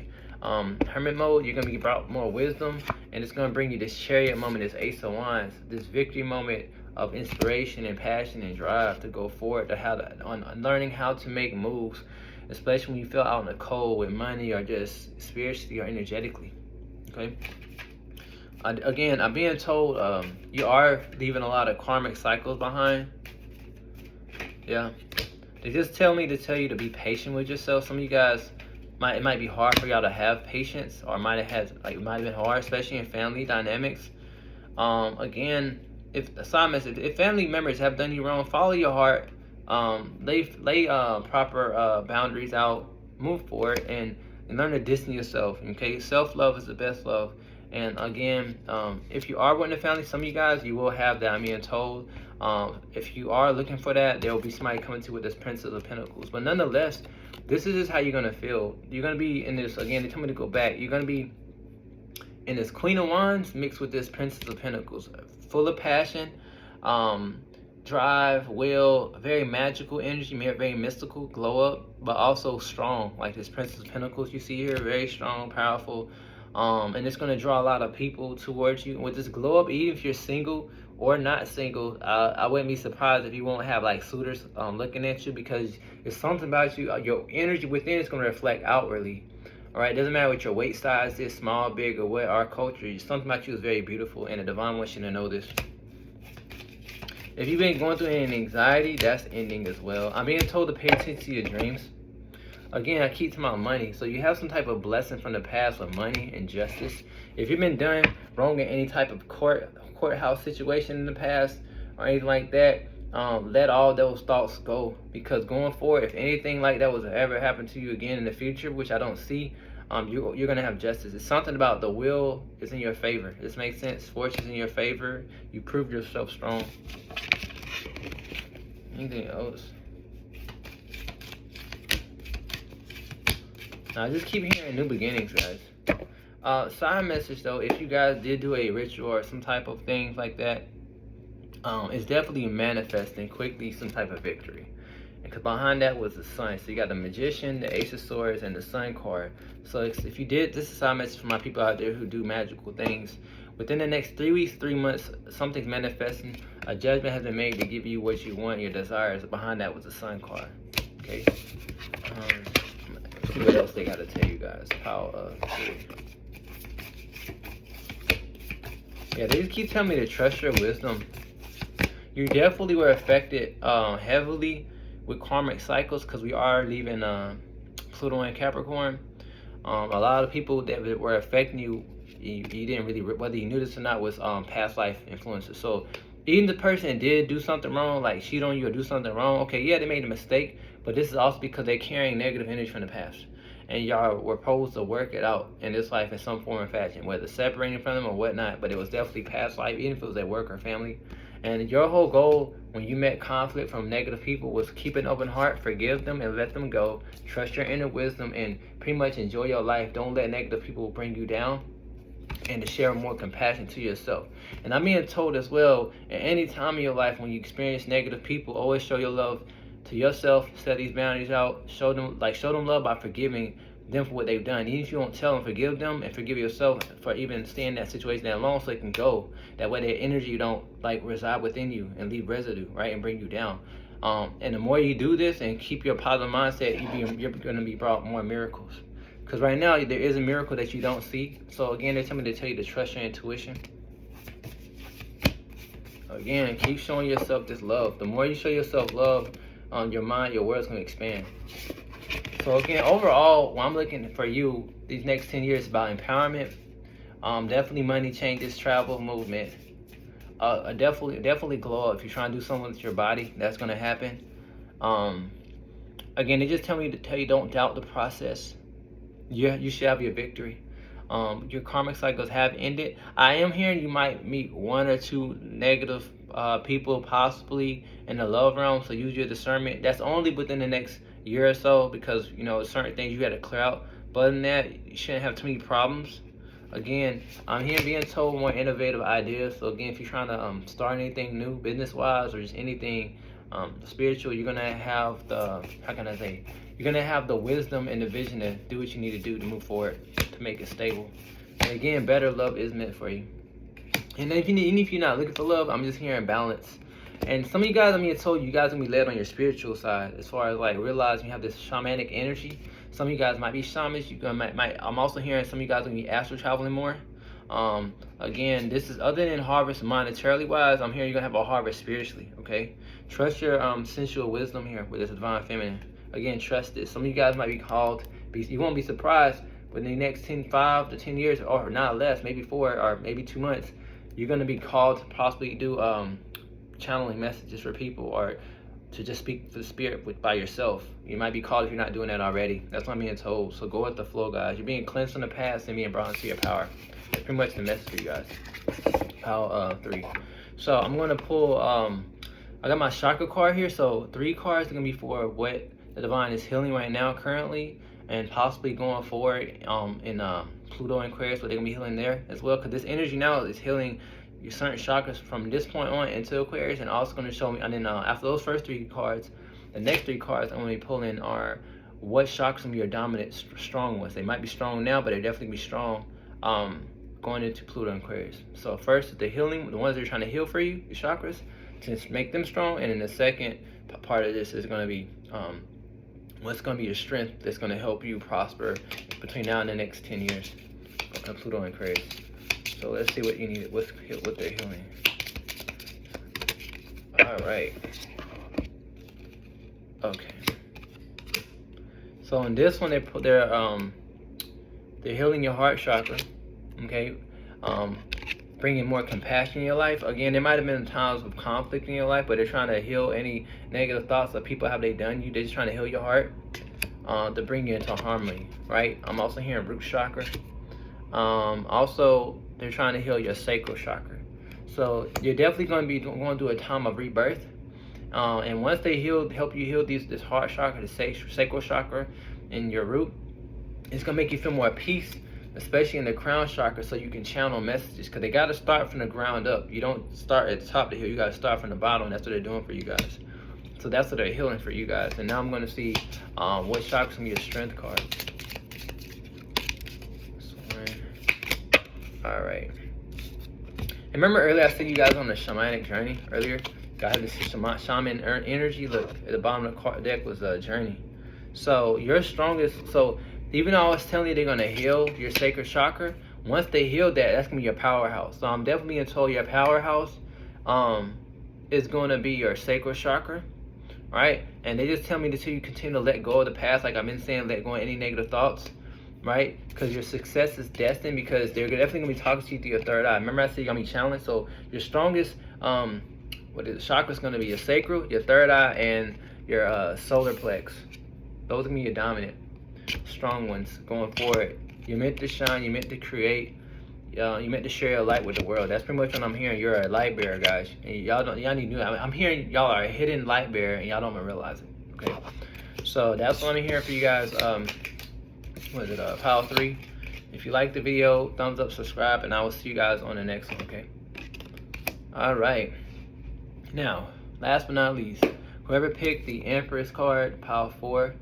hermit mode, you're gonna be brought more wisdom, and it's gonna bring you this chariot moment, this Ace of Wands, this victory moment of inspiration and passion and drive to go forward, on learning how to make moves, especially when you feel out in the cold with money or just spiritually or energetically. Okay. Again, I'm being told you are leaving a lot of karmic cycles behind. Yeah, They just tell me to tell you to be patient with yourself. Some of you guys it might be hard for y'all to have patience, or it might have been hard, especially in family dynamics. Again, if family members have done you wrong, follow your heart. Lay proper boundaries out, move forward, and learn to distance yourself. Okay, self-love is the best love. And again, if you are wanting a family, some of you guys, you will have that, I'm being told. If you are looking for that, there will be somebody coming to you with this Princess of Pentacles. But nonetheless, this is just how you're going to feel. You're going to be in this, again, they tell me to go back. You're going to be in this Queen of Wands mixed with this Princess of Pentacles. Full of passion, drive, will, very magical energy, very mystical, glow up, but also strong. Like this Princess of Pentacles you see here, very strong, powerful. And it's going to draw a lot of people towards you. With this glow up, even if you're single or not single, I wouldn't be surprised if you won't have like suitors looking at you, because it's something about you, your energy within is going to reflect outwardly. All right, doesn't matter what your weight size is, small, big, or what, our culture, something about you is very beautiful, and the divine wants you to know this. If you've been going through any anxiety, that's ending as well. I'm being told to pay attention to your dreams. Again, I keep talking about money. So you have some type of blessing from the past with money and justice. If you've been done wrong in any type of courthouse situation in the past or anything like that, let all those thoughts go. Because going forward, if anything like that was to ever happen to you again in the future, which I don't see, you're going to have justice. It's something about the will is in your favor. This makes sense. Fortune's in your favor. You proved yourself strong. Anything else? Now, I just keep hearing new beginnings, guys. Side message, though, if you guys did do a ritual or some type of things like that, it's definitely manifesting quickly some type of victory. Because behind that was the sun. So you got the Magician, the Ace of Swords, and the Sun card. So if you did, this is a side message for my people out there who do magical things. Within the next 3 weeks, 3 months, something's manifesting. A judgment has been made to give you what you want, your desires. Behind that was the Sun card. Okay. Let's see what else they got to tell you guys. Yeah, they just keep telling me to trust your wisdom. You definitely were affected heavily with karmic cycles, because we are leaving Pluto and Capricorn. A lot of people that were affecting you, you didn't really, whether you knew this or not, was past life influences. So even the person that did do something wrong, like cheat on you or do something wrong, okay, yeah, they made a mistake, but this is also because they're carrying negative energy from the past. And y'all were supposed to work it out in this life in some form or fashion, whether separating from them or whatnot, but it was definitely past life, even if it was at work or family. And your whole goal when you met conflict from negative people was keep an open heart, forgive them and let them go, trust your inner wisdom, and pretty much enjoy your life. Don't let negative people bring you down, and to share more compassion to yourself. And I'm being told as well, at any time in your life when you experience negative people, always show your love to yourself, set these boundaries out, show them love by forgiving them for what they've done. Even if you don't tell them, forgive them and forgive yourself for even staying in that situation that long, so it can go. That way their energy don't reside within you and leave residue, right, and bring you down. And the more you do this and keep your positive mindset, you're going to be brought more miracles. Because right now there is a miracle that you don't see. So again, they're telling me to tell you to trust your intuition. Again, keep showing yourself this love. The more you show yourself love, your mind, your world's going to expand. So again, overall, what I'm looking for you these next 10 years is about empowerment. Definitely money, changes, travel, movement. Definitely glow up. If you're trying to do something with your body, that's going to happen. Again, they just tell me to tell you don't doubt the process. You should have your victory. Your karmic cycles have ended. I am hearing you might meet 1 or 2 negative people possibly in the love realm, so use your discernment. That's only within the next year or so, because certain things you got to clear out. But other than that, you shouldn't have too many problems. Again, I'm here being told more innovative ideas. So again, if you're trying to start anything new business-wise or just anything spiritual, you're gonna have you're gonna have the wisdom and the vision to do what you need to do to move forward, to make it stable. And again, better love is meant for you. And even if you're not looking for love, I'm just hearing balance. And some of you guys, you guys gonna be led on your spiritual side, as far as realizing you have this shamanic energy. Some of you guys might be shamans. I'm also hearing some of you guys gonna be astral traveling more. Again, this is other than harvest monetarily wise. I'm hearing you're gonna have a harvest spiritually. Okay, trust your sensual wisdom here with this divine feminine. Again, trust this. Some of you guys might be called. You won't be surprised within the next 5 to 10 years, or not less, maybe 4 or maybe 2 months. You're gonna be called to possibly do channeling messages for people, or to just speak to the spirit by yourself. You might be called if you're not doing that already. That's what I'm being told. So go with the flow, guys. You're being cleansed from the past and being brought into your power. That's pretty much the message for you guys. Power 3. So I'm gonna pull. I got my chakra card here. So 3 cards are gonna be for what the divine is healing right now, currently, and possibly going forward in Pluto and Aquarius, but they're gonna be healing there as well. Because this energy now is healing your certain chakras from this point on into Aquarius, and also going to show me. And then after those first 3 cards, the next 3 cards I'm going to be pulling are what chakras are your dominant, strong ones. They might be strong now, but they definitely be strong going into Pluto and Aquarius. So first is the healing, the ones that are trying to heal for you, your chakras, to make them strong. And then the second part of this is going to be what's going to be your strength that's going to help you prosper between now and the next 10 years. Pluto and Aquarius. So let's see what you need. What they're healing. All right. Okay. So in this one, they're healing your heart chakra. Okay. Bringing more compassion in your life. Again, there might have been times of conflict in your life, but they're trying to heal any negative thoughts of people. Have they done you? They're just trying to heal your heart to bring you into harmony. Right. I'm also hearing root chakra. Also, they're trying to heal your sacral chakra. So you're definitely going to be going through a time of rebirth. And once they help you heal this heart chakra, the sacral chakra, and your root, it's going to make you feel more peace, especially in the crown chakra, so you can channel messages. Because they got to start from the ground up. You don't start at the top to heal. You got to start from the bottom. That's what they're doing for you guys. So that's what they're healing for you guys. And now I'm going to see what chakras can be your strength card. All right. Remember earlier I said you guys on the shamanic journey earlier? I had this shaman energy. Look, at the bottom of the deck was a journey. So your strongest, so even though I was telling you they're going to heal your sacred chakra, once they heal that, that's going to be your powerhouse. So I'm definitely being told your powerhouse is going to be your sacral chakra, right? And they just tell me to you continue to let go of the past, like I've been saying, let go of any negative thoughts. Right? Because your success is destined, because they're definitely going to be talking to you through your third eye. Remember I said you're going to be challenged? So your strongest chakra is going to be your sacral, your third eye, and your solar plex. Those are going to be your dominant, strong ones going forward. You're meant to shine. You're meant to create. You're meant to share your light with the world. That's pretty much what I'm hearing. Y'all a light bearer, guys. And y'all need to know. I'm hearing y'all are a hidden light bearer, and y'all don't even realize it. Okay? So that's what I'm hearing for you guys. What is it, Power 3. If you like the video, thumbs up, subscribe, and I will see you guys on the next one, okay? All right. Now, last but not least, whoever picked the Empress card, Power 4,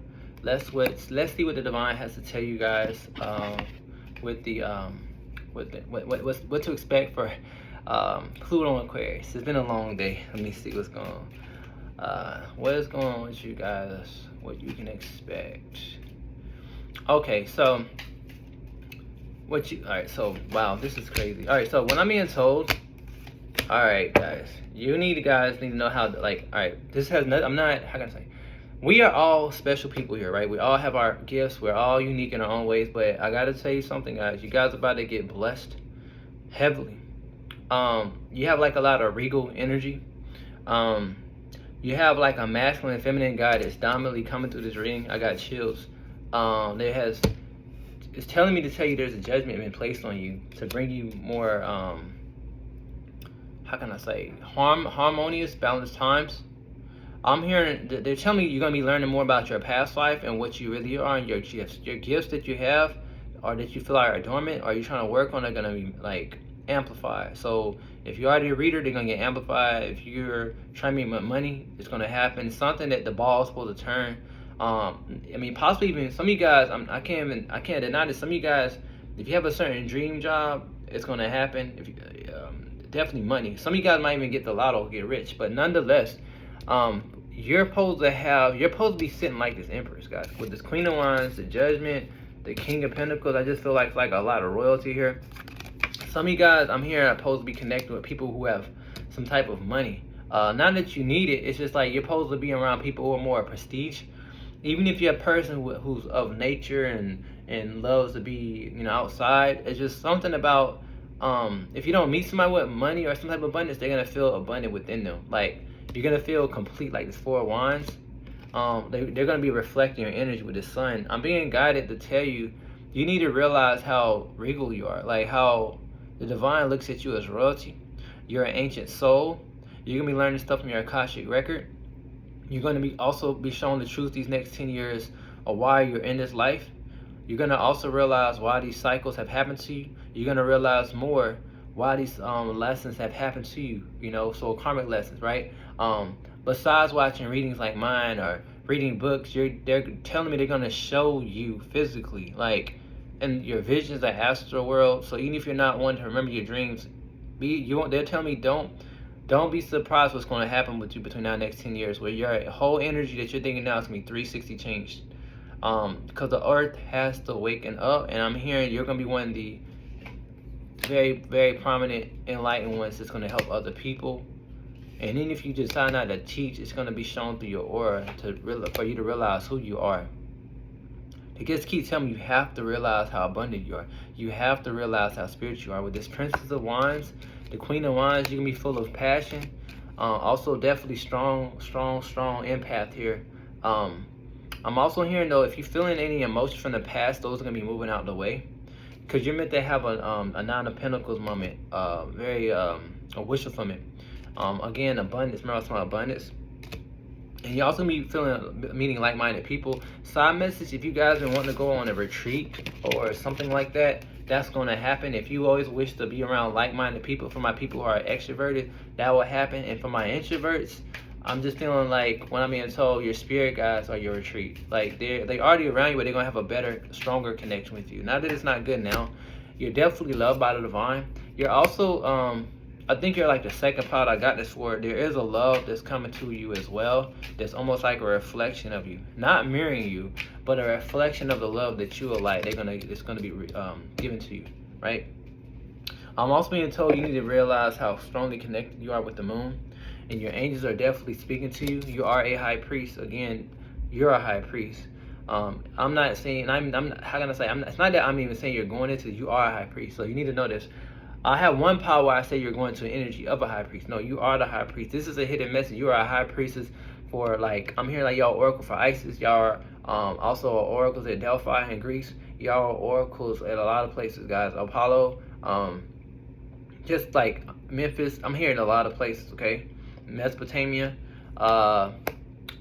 let's see what the divine has to tell you guys what to expect for Pluto and Aquarius. It's been a long day. Let me see what's going on. What is going on with you guys? What you can expect. Okay, so alright, so wow, this is crazy. Alright, so when I'm being told, alright guys, you guys need to know how to, like, alright, this has nothing, I'm not, how can I say, we are all special people here, right? We all have our gifts, we're all unique in our own ways, but I gotta tell you something, guys, you guys are about to get blessed heavily. You have like a lot of regal energy. You have like a masculine and feminine guy that's dominantly coming through this reading. I got chills. It's telling me to tell you there's a judgment been placed on you to bring you more, how can I say, harmonious, balanced times. I'm hearing, they're telling me you're going to be learning more about your past life and what you really are, and your gifts that you have, or that you feel like are dormant, or you're trying to work on, are going to be like amplified. So if you're already a reader, they're going to get amplified. If you're trying to make money, it's going to happen. Something that the ball is supposed to turn. I mean, possibly even some of you guys, I can't deny this. Some of you guys, if you have a certain dream job, it's going to happen. If you, definitely money. Some of you guys might even get the lotto, get rich, but nonetheless, you're supposed to be sitting like this Empress, guys, with this Queen of Wands, the Judgment, the King of Pentacles. I just feel like a lot of royalty here. Some of you guys, I'm here, are supposed to be connected with people who have some type of money. Not that you need it, it's just like you're supposed to be around people who are more prestige. Even if you're a person who's of nature and loves to be, you know, outside, it's just something about, if you don't meet somebody with money or some type of abundance, they're going to feel abundant within them. Like, you're going to feel complete, like this Four of Wands. They're going to be reflecting your energy with the sun. I'm being guided to tell you, you need to realize how regal you are, like how the divine looks at you as royalty. You're an ancient soul. You're going to be learning stuff from your Akashic record. You're going to also be shown the truth these next 10 years of why you're in this life. You're going to also realize why these cycles have happened to you. You're going to realize more why these lessons have happened to you, you know, so karmic lessons, right? Besides watching readings like mine or reading books, they're telling me they're going to show you physically, like in your visions, like astral world. So even if you're not one to remember your dreams, they're telling me don't be surprised what's going to happen with you between now and next 10 years, where your whole energy that you're thinking now is going to be 360 changed. Because the earth has to waken up, and I'm hearing you're going to be one of the very, very prominent enlightened ones that's going to help other people. And then if you decide not to teach, it's going to be shown through your aura for you to realize who you are. It just keeps telling me you have to realize how abundant you are. You have to realize how spiritual you are. With this Princess of Wands, the Queen of Wands, you're going to be full of passion. Also definitely strong empath here. I'm also hearing though, if you're feeling any emotions from the past, those are going to be moving out the way. Because you're meant to have a Nine of Pentacles moment, a wish fulfillment. Again, abundance, remember I was talking about abundance. And you also be meeting like-minded people. Side message, if you guys been wanting to go on a retreat or something like that, that's going to happen. If you always wish to be around like-minded people, for my people who are extroverted, that will happen. And for my introverts, I'm just feeling like when I'm being told your spirit guides are your retreat. Like they already around you, but they're going to have a better, stronger connection with you. Not that it's not good now. You're definitely loved by the divine. You're also, I think you're like the second part I got this for. There is a love that's coming to you as well. That's almost like a reflection of you, not mirroring you, but a reflection of the love that you are like. It's gonna be given to you, right? I'm also being told you need to realize how strongly connected you are with the moon, and your angels are definitely speaking to you. You are a high priest. Again, you're a high priest. I'm not saying how can I say? It's not that I'm even saying you're going into. You are a high priest, so you need to know this. I have one power where I say you're going to an energy of a high priest. No, you are the high priest. This is a hidden message. You are a high priestess for, like, I'm hearing like y'all oracle for Isis. Y'all are also oracles at Delphi in Greece. Y'all are oracles at a lot of places, guys. Apollo, just like Memphis. I'm hearing a lot of places, okay? Mesopotamia,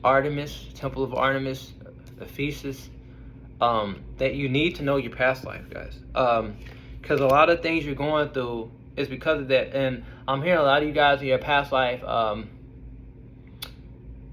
Artemis, Temple of Artemis, Ephesus. That you need to know your past life, guys. Because a lot of things you're going through is because of that. And I'm hearing a lot of you guys in your past life,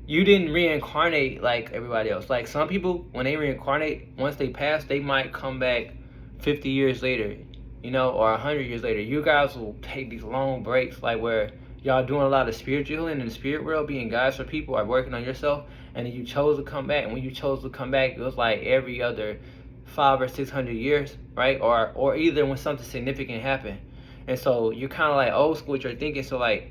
you didn't reincarnate like everybody else. Like some people, when they reincarnate, once they pass, they might come back 50 years later, you know, or 100 years later. You guys will take these long breaks, like where y'all doing a lot of spiritual healing in the spirit world, being guides for people, or working on yourself, and then you chose to come back. And when you chose to come back, it was like every other 500 or 600 years, right? Or either when something significant happened. And so you're kind of like old school with your thinking. So like,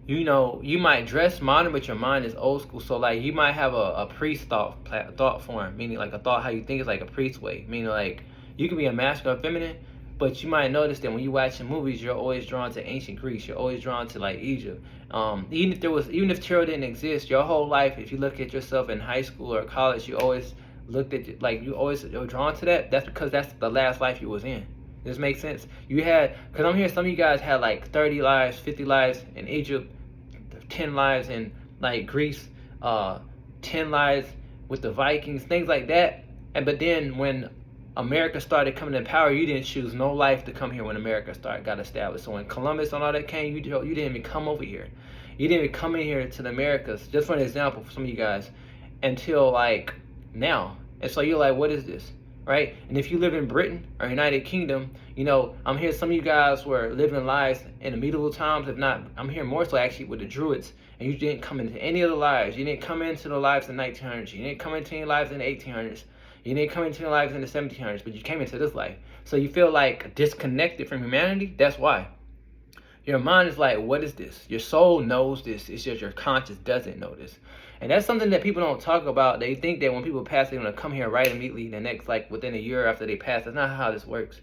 you know, you might dress modern, but your mind is old school. So like, you might have a priest thought form, meaning like a thought how you think is like a priest way, meaning like you can be a masculine or feminine, but you might notice that when you watching movies, you're always drawn to ancient Greece. You're always drawn to like Egypt. Even if tarot didn't exist, your whole life, if you look at yourself in high school or college, you always looked at, like, you always were drawn to that. That's because that's the last life you was in. Does this make sense? You had, because I'm hearing some of you guys had like 30 lives, 50 lives in Egypt, 10 lives in like Greece, 10 lives with the Vikings, things like that. But then when America started coming in power, you didn't choose no life to come here when America got established. So when Columbus and all that came, you didn't even come over here. You didn't even come in here to the Americas, just for an example for some of you guys, until like now. And so you're like, what is this, right? And if you live in Britain or United Kingdom, you know, I'm hearing some of you guys were living lives in the medieval times. If not, I'm hearing more so actually with the Druids, and you didn't come into any of the lives. You didn't come into the lives in the 1900s. You didn't come into any lives in the 1800s. You didn't come into the lives in the 1700s, but you came into this life. So you feel like disconnected from humanity. That's why. Your mind is like, what is this? Your soul knows this. It's just your conscious doesn't know this. And that's something that people don't talk about. They think that when people pass, they're going to come here right immediately the next, like within a year after they pass. That's not how this works.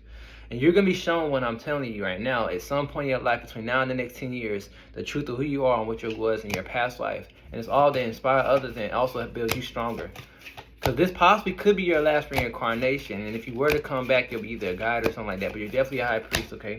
And you're going to be shown what I'm telling you right now. At some point in your life, between now and the next 10 years, the truth of who you are and what you was in your past life. And it's all to inspire others and also build you stronger. Because this possibly could be your last reincarnation. And if you were to come back, you'll be either a guide or something like that. But you're definitely a high priest, okay?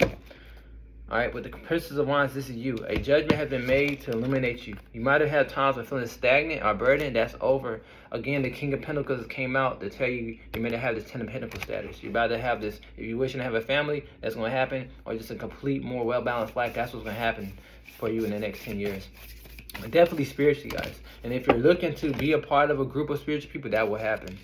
Alright, with the Princess of Wands, this is you. A judgment has been made to illuminate you. You might have had times of feeling stagnant or burdened. That's over. Again, the King of Pentacles came out to tell you you may have this Ten of Pentacles status. You're about to have this. If you're wishing to have a family, that's going to happen. Or just a complete, more well-balanced life, that's what's going to happen for you in the next 10 years. But definitely spiritually, guys. And if you're looking to be a part of a group of spiritual people, that will happen.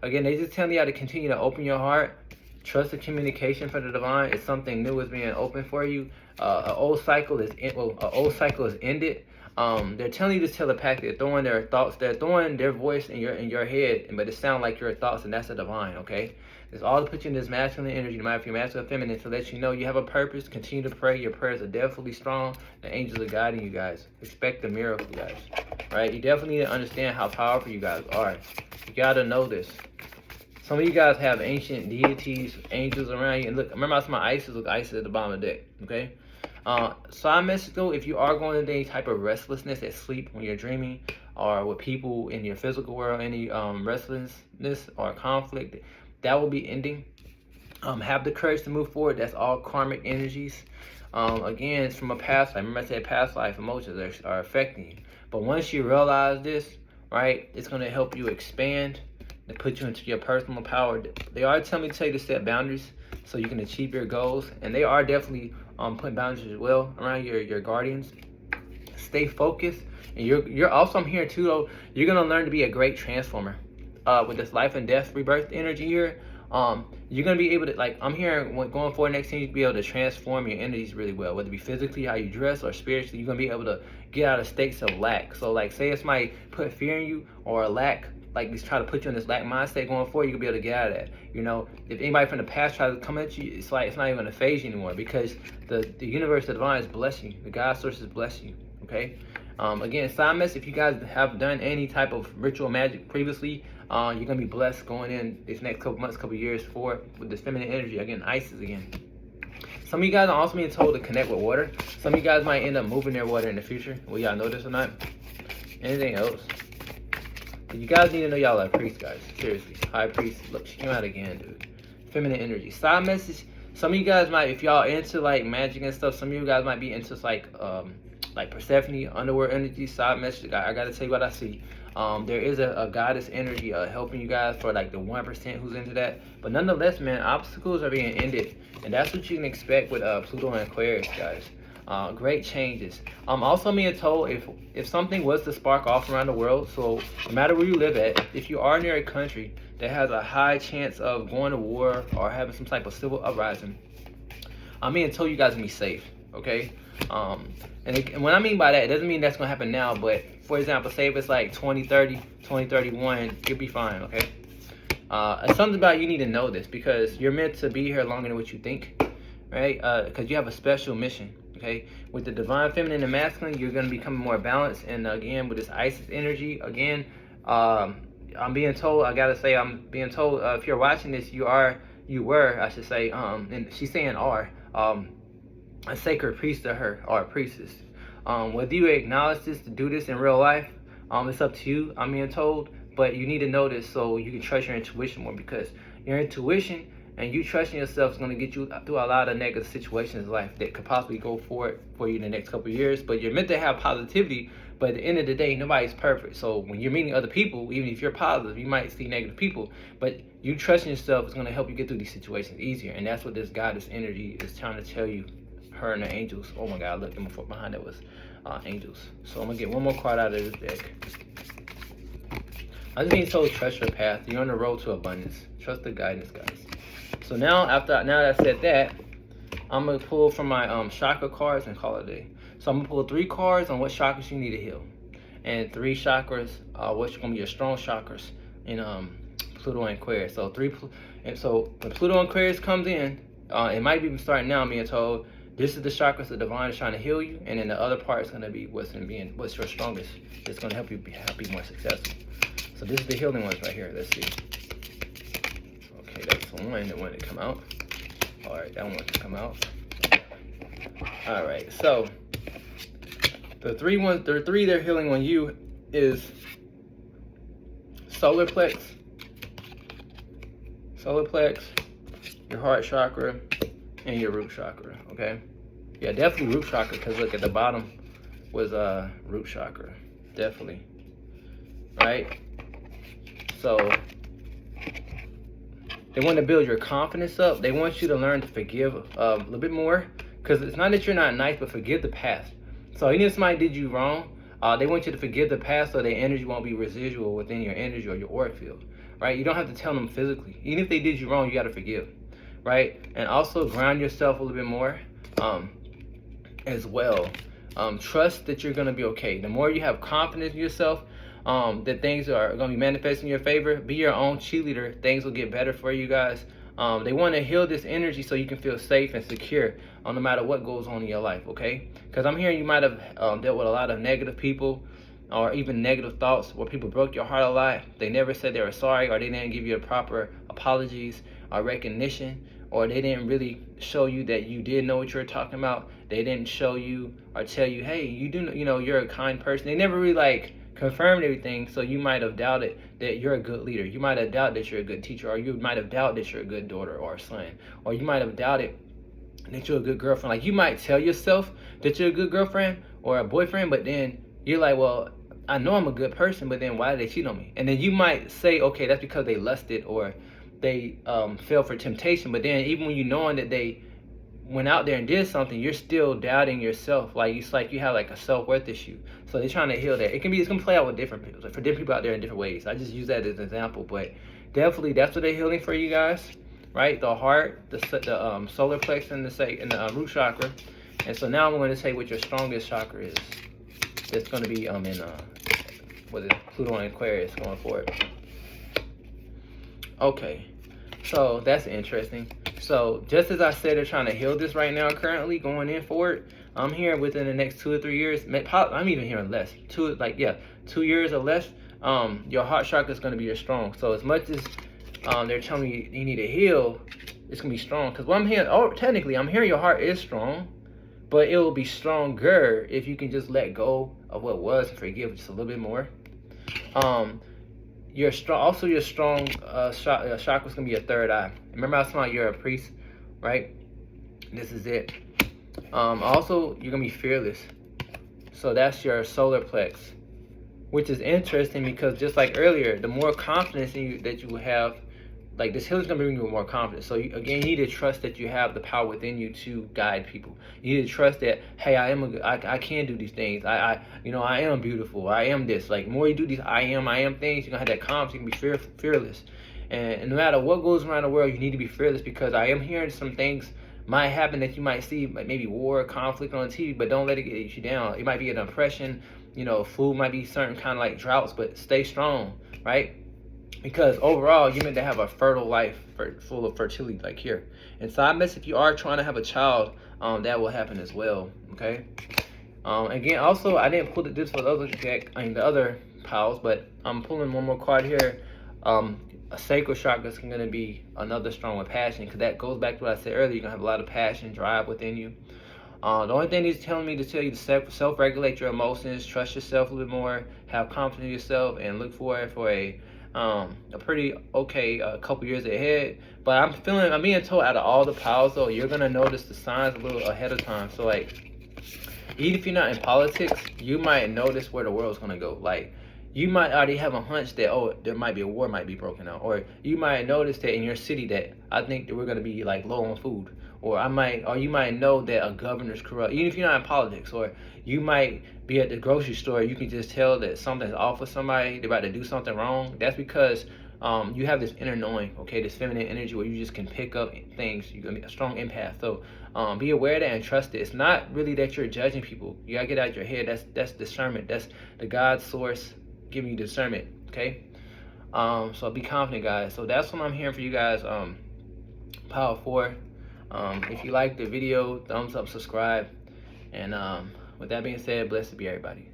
Again, they just tell you how to continue to open your heart. Trust the communication for the divine. It's something new is being open for you. An old cycle is ended. They're telling you this telepathically. They're throwing their thoughts. They're throwing their voice in your head, but it sounds like your thoughts, and that's the divine. Okay, it's all to put you in this masculine energy, no matter if you're masculine or feminine, to let you know you have a purpose. Continue to pray. Your prayers are definitely strong. The angels are guiding you guys. Expect the miracle, guys. Right? You definitely need to understand how powerful you guys are. You gotta know this. Some of you guys have ancient deities, angels around you. And look, remember I said my Isis? Look, Isis at the bottom of the deck, okay? Side message though, if you are going into any type of restlessness at sleep when you're dreaming, or with people in your physical world, any restlessness or conflict, that will be ending. Have the courage to move forward. That's all karmic energies. Again, it's from a past life. Remember I said past life emotions are affecting you. But once you realize this, right, it's going to help you expand. To put you into your personal power. They are telling me to tell you to set boundaries so you can achieve your goals, and they are definitely putting boundaries as well around your guardians. Stay focused, and you're also, I'm hearing too though, you're gonna learn to be a great transformer. With this life and death rebirth energy here, you're gonna be able to, like, I'm hearing going forward next time, you can be able to transform your energies really well, whether it be physically, how you dress, or spiritually. You're gonna be able to get out of states of lack. So like, say it's somebody put fear in you or a lack, like he's trying to put you in this lack mindset going forward, you can be able to get out of that. You know, if anybody from the past tries to come at you, it's like it's not even gonna phase you anymore, because the universe, the divine, is blessing you. The God source is blessing you. Okay. Again, side message, if you guys have done any type of ritual magic previously, you're gonna be blessed going in this next couple months, couple years forward with this feminine energy. Again, Isis again. Some of you guys are also being told to connect with water. Some of you guys might end up moving their water in the future. Will y'all know this or not? Anything else? You guys need to know y'all are priests, guys. Seriously. High priest. Look, she came out again, dude. Feminine energy. Side message. Some of you guys might, if y'all into like magic and stuff, some of you guys might be into like Persephone, underworld energy. Side message. I gotta tell you what I see. There is a goddess energy helping you guys for like the 1% who's into that. But nonetheless, man, obstacles are being ended. And that's what you can expect with Pluto and Aquarius, guys. Great changes. Also being told if something was to spark off around the world, so no matter where you live at, if you are near a country that has a high chance of going to war or having some type of civil uprising, I'm being told you guys can be safe, okay? And what I mean by that, it doesn't mean that's gonna happen now, but for example, say if it's like 2030, 2031, you'll be fine, okay? It's something about you need to know this, because you're meant to be here longer than what you think, right? Because you have a special mission. Okay, with the divine feminine and masculine, you're going to become more balanced. And again, with this Isis energy, again, I'm being told, if you're watching this, you were, I should say, and she's saying a sacred priest to her, or a priestess. Whether you acknowledge this to do this in real life, it's up to you, I'm being told, but you need to know this so you can trust your intuition more, because your intuition and you trusting yourself is going to get you through a lot of negative situations in life that could possibly go for you in the next couple of years. But you're meant to have positivity, but at the end of the day, nobody's perfect. So when you're meeting other people, even if you're positive, you might see negative people, but you trusting yourself is going to help you get through these situations easier. And that's what this goddess energy is trying to tell you, her and the angels. Oh my God, look, behind that was angels. So I'm going to get one more card out of this deck. I'm just being told, trust your path. You're on the road to abundance. Trust the guidance, guys. So now that I said that, I'm going to pull from my chakra cards and call it a day. So I'm going to pull 3 cards on what chakras you need to heal. And 3 chakras, what's going to be your strong chakras in Pluto and Aquarius. So And so when Pluto and Aquarius comes in, it might be starting now, I'm being told, this is the chakras the divine is trying to heal you, and then the other part is going to be what's your strongest. It's going to help you be more successful. So this is the healing ones right here. Let's see. Okay, that's the one that wanted to come out. All right, that one wants to come out. All right, so the three they're healing on you is solar plex, your heart chakra, and your root chakra. Okay, yeah, definitely root chakra, because look at the bottom was root chakra, definitely, right? So they want to build your confidence up. They want you to learn to forgive a little bit more, because it's not that you're not nice, but forgive the past. So even if somebody did you wrong, they want you to forgive the past so their energy won't be residual within your energy or your auric field, right? You don't have to tell them physically. Even if they did you wrong, you got to forgive, right? And also ground yourself a little bit more as well. Trust that you're going to be okay. The more you have confidence in yourself, that things are going to be manifesting in your favor. Be your own cheerleader. Things will get better for you guys. They want to heal this energy so you can feel safe and secure no matter what goes on in your life, okay? Because I'm hearing you might have dealt with a lot of negative people, or even negative thoughts where people broke your heart a lot. They never said they were sorry, or they didn't give you a proper apologies or recognition, or they didn't really show you that you did know what you were talking about. They didn't show you or tell you, hey, you're a kind person. They never really confirmed everything, so you might have doubted that you're a good leader. You might have doubted that you're a good teacher, or you might have doubted that you're a good daughter or son, or you might have doubted that you're a good girlfriend. Like, you might tell yourself that you're a good girlfriend or a boyfriend, but then you're like, well, I know I'm a good person, but then why did they cheat on me? And then you might say, okay, that's because they lusted or they fell for temptation. But then even when you knowing that they went out there and did something, you're still doubting yourself. Like, it's like you have a self-worth issue. So they're trying to heal that. It's gonna play out with different people, for different people out there in different ways. I just use that as an example, but definitely that's what they're healing for you guys, right? The heart, the solar plexus, and the root chakra. And so now I'm going to say what your strongest chakra is. It's going to be Pluto and Aquarius going forward. Okay, so that's interesting. So just as I said, they're trying to heal this right now, currently going in forward. I'm here within the next 2 or 3 years. I'm even hearing less. 2 years or less. Your heart chakra is going to be your strong. So as much as they're telling you you need to heal, it's going to be strong. Because what I'm hearing, technically, I'm hearing your heart is strong, but it will be stronger if you can just let go of what was and forgive just a little bit more. Your strong chakra is going to be your third eye. Remember I was talking about you're a priest, right? This is it. Also, you're going to be fearless. So that's your solar plex, which is interesting because just like earlier, the more confidence that you have, like, this healing is going to bring you more confidence. So you need to trust that you have the power within you to guide people. You need to trust that, hey, I can do these things. I am beautiful. I am this. Like, the more you do these I am things, you're going to have that confidence. You can be fearless. And no matter what goes around the world, you need to be fearless, because I am hearing some things might happen that you might see, like maybe war, conflict on TV, but don't let it get you down. It might be an oppression, food might be certain kind of droughts, but stay strong, right? Because overall, you're meant to have a fertile life full of fertility, like here. And so I miss, if you are trying to have a child, that will happen as well, okay? Again, also, I didn't pull this for the other deck, the other piles, but I'm pulling one more card here. A sacral chakra is going to be another strong with passion, because that goes back to what I said earlier. You're going to have a lot of passion, drive within you. The only thing he's telling me to tell you to self-regulate your emotions, trust yourself a little bit more, have confidence in yourself, and look for a pretty okay couple years ahead. But I'm being told out of all the piles, though, you're going to notice the signs a little ahead of time. So, even if you're not in politics, you might notice where the world's going to go. You might already have a hunch that, there might be a war might be broken out. Or you might notice that in your city that I think that we're going to be low on food. Or you might know that a governor's corrupt, even if you're not in politics. Or you might be at the grocery store, you can just tell that something's off with somebody, they're about to do something wrong. That's because you have this inner knowing, okay, this feminine energy where you just can pick up things. You're going to be a strong empath. So be aware of that and trust it. It's not really that you're judging people. You got to get out of your head. That's discernment. That's the God source giving you discernment, okay? So be confident, guys. So that's what I'm hearing for you guys. Power 4. If you like the video, thumbs up, subscribe, and with that being said, blessed be everybody.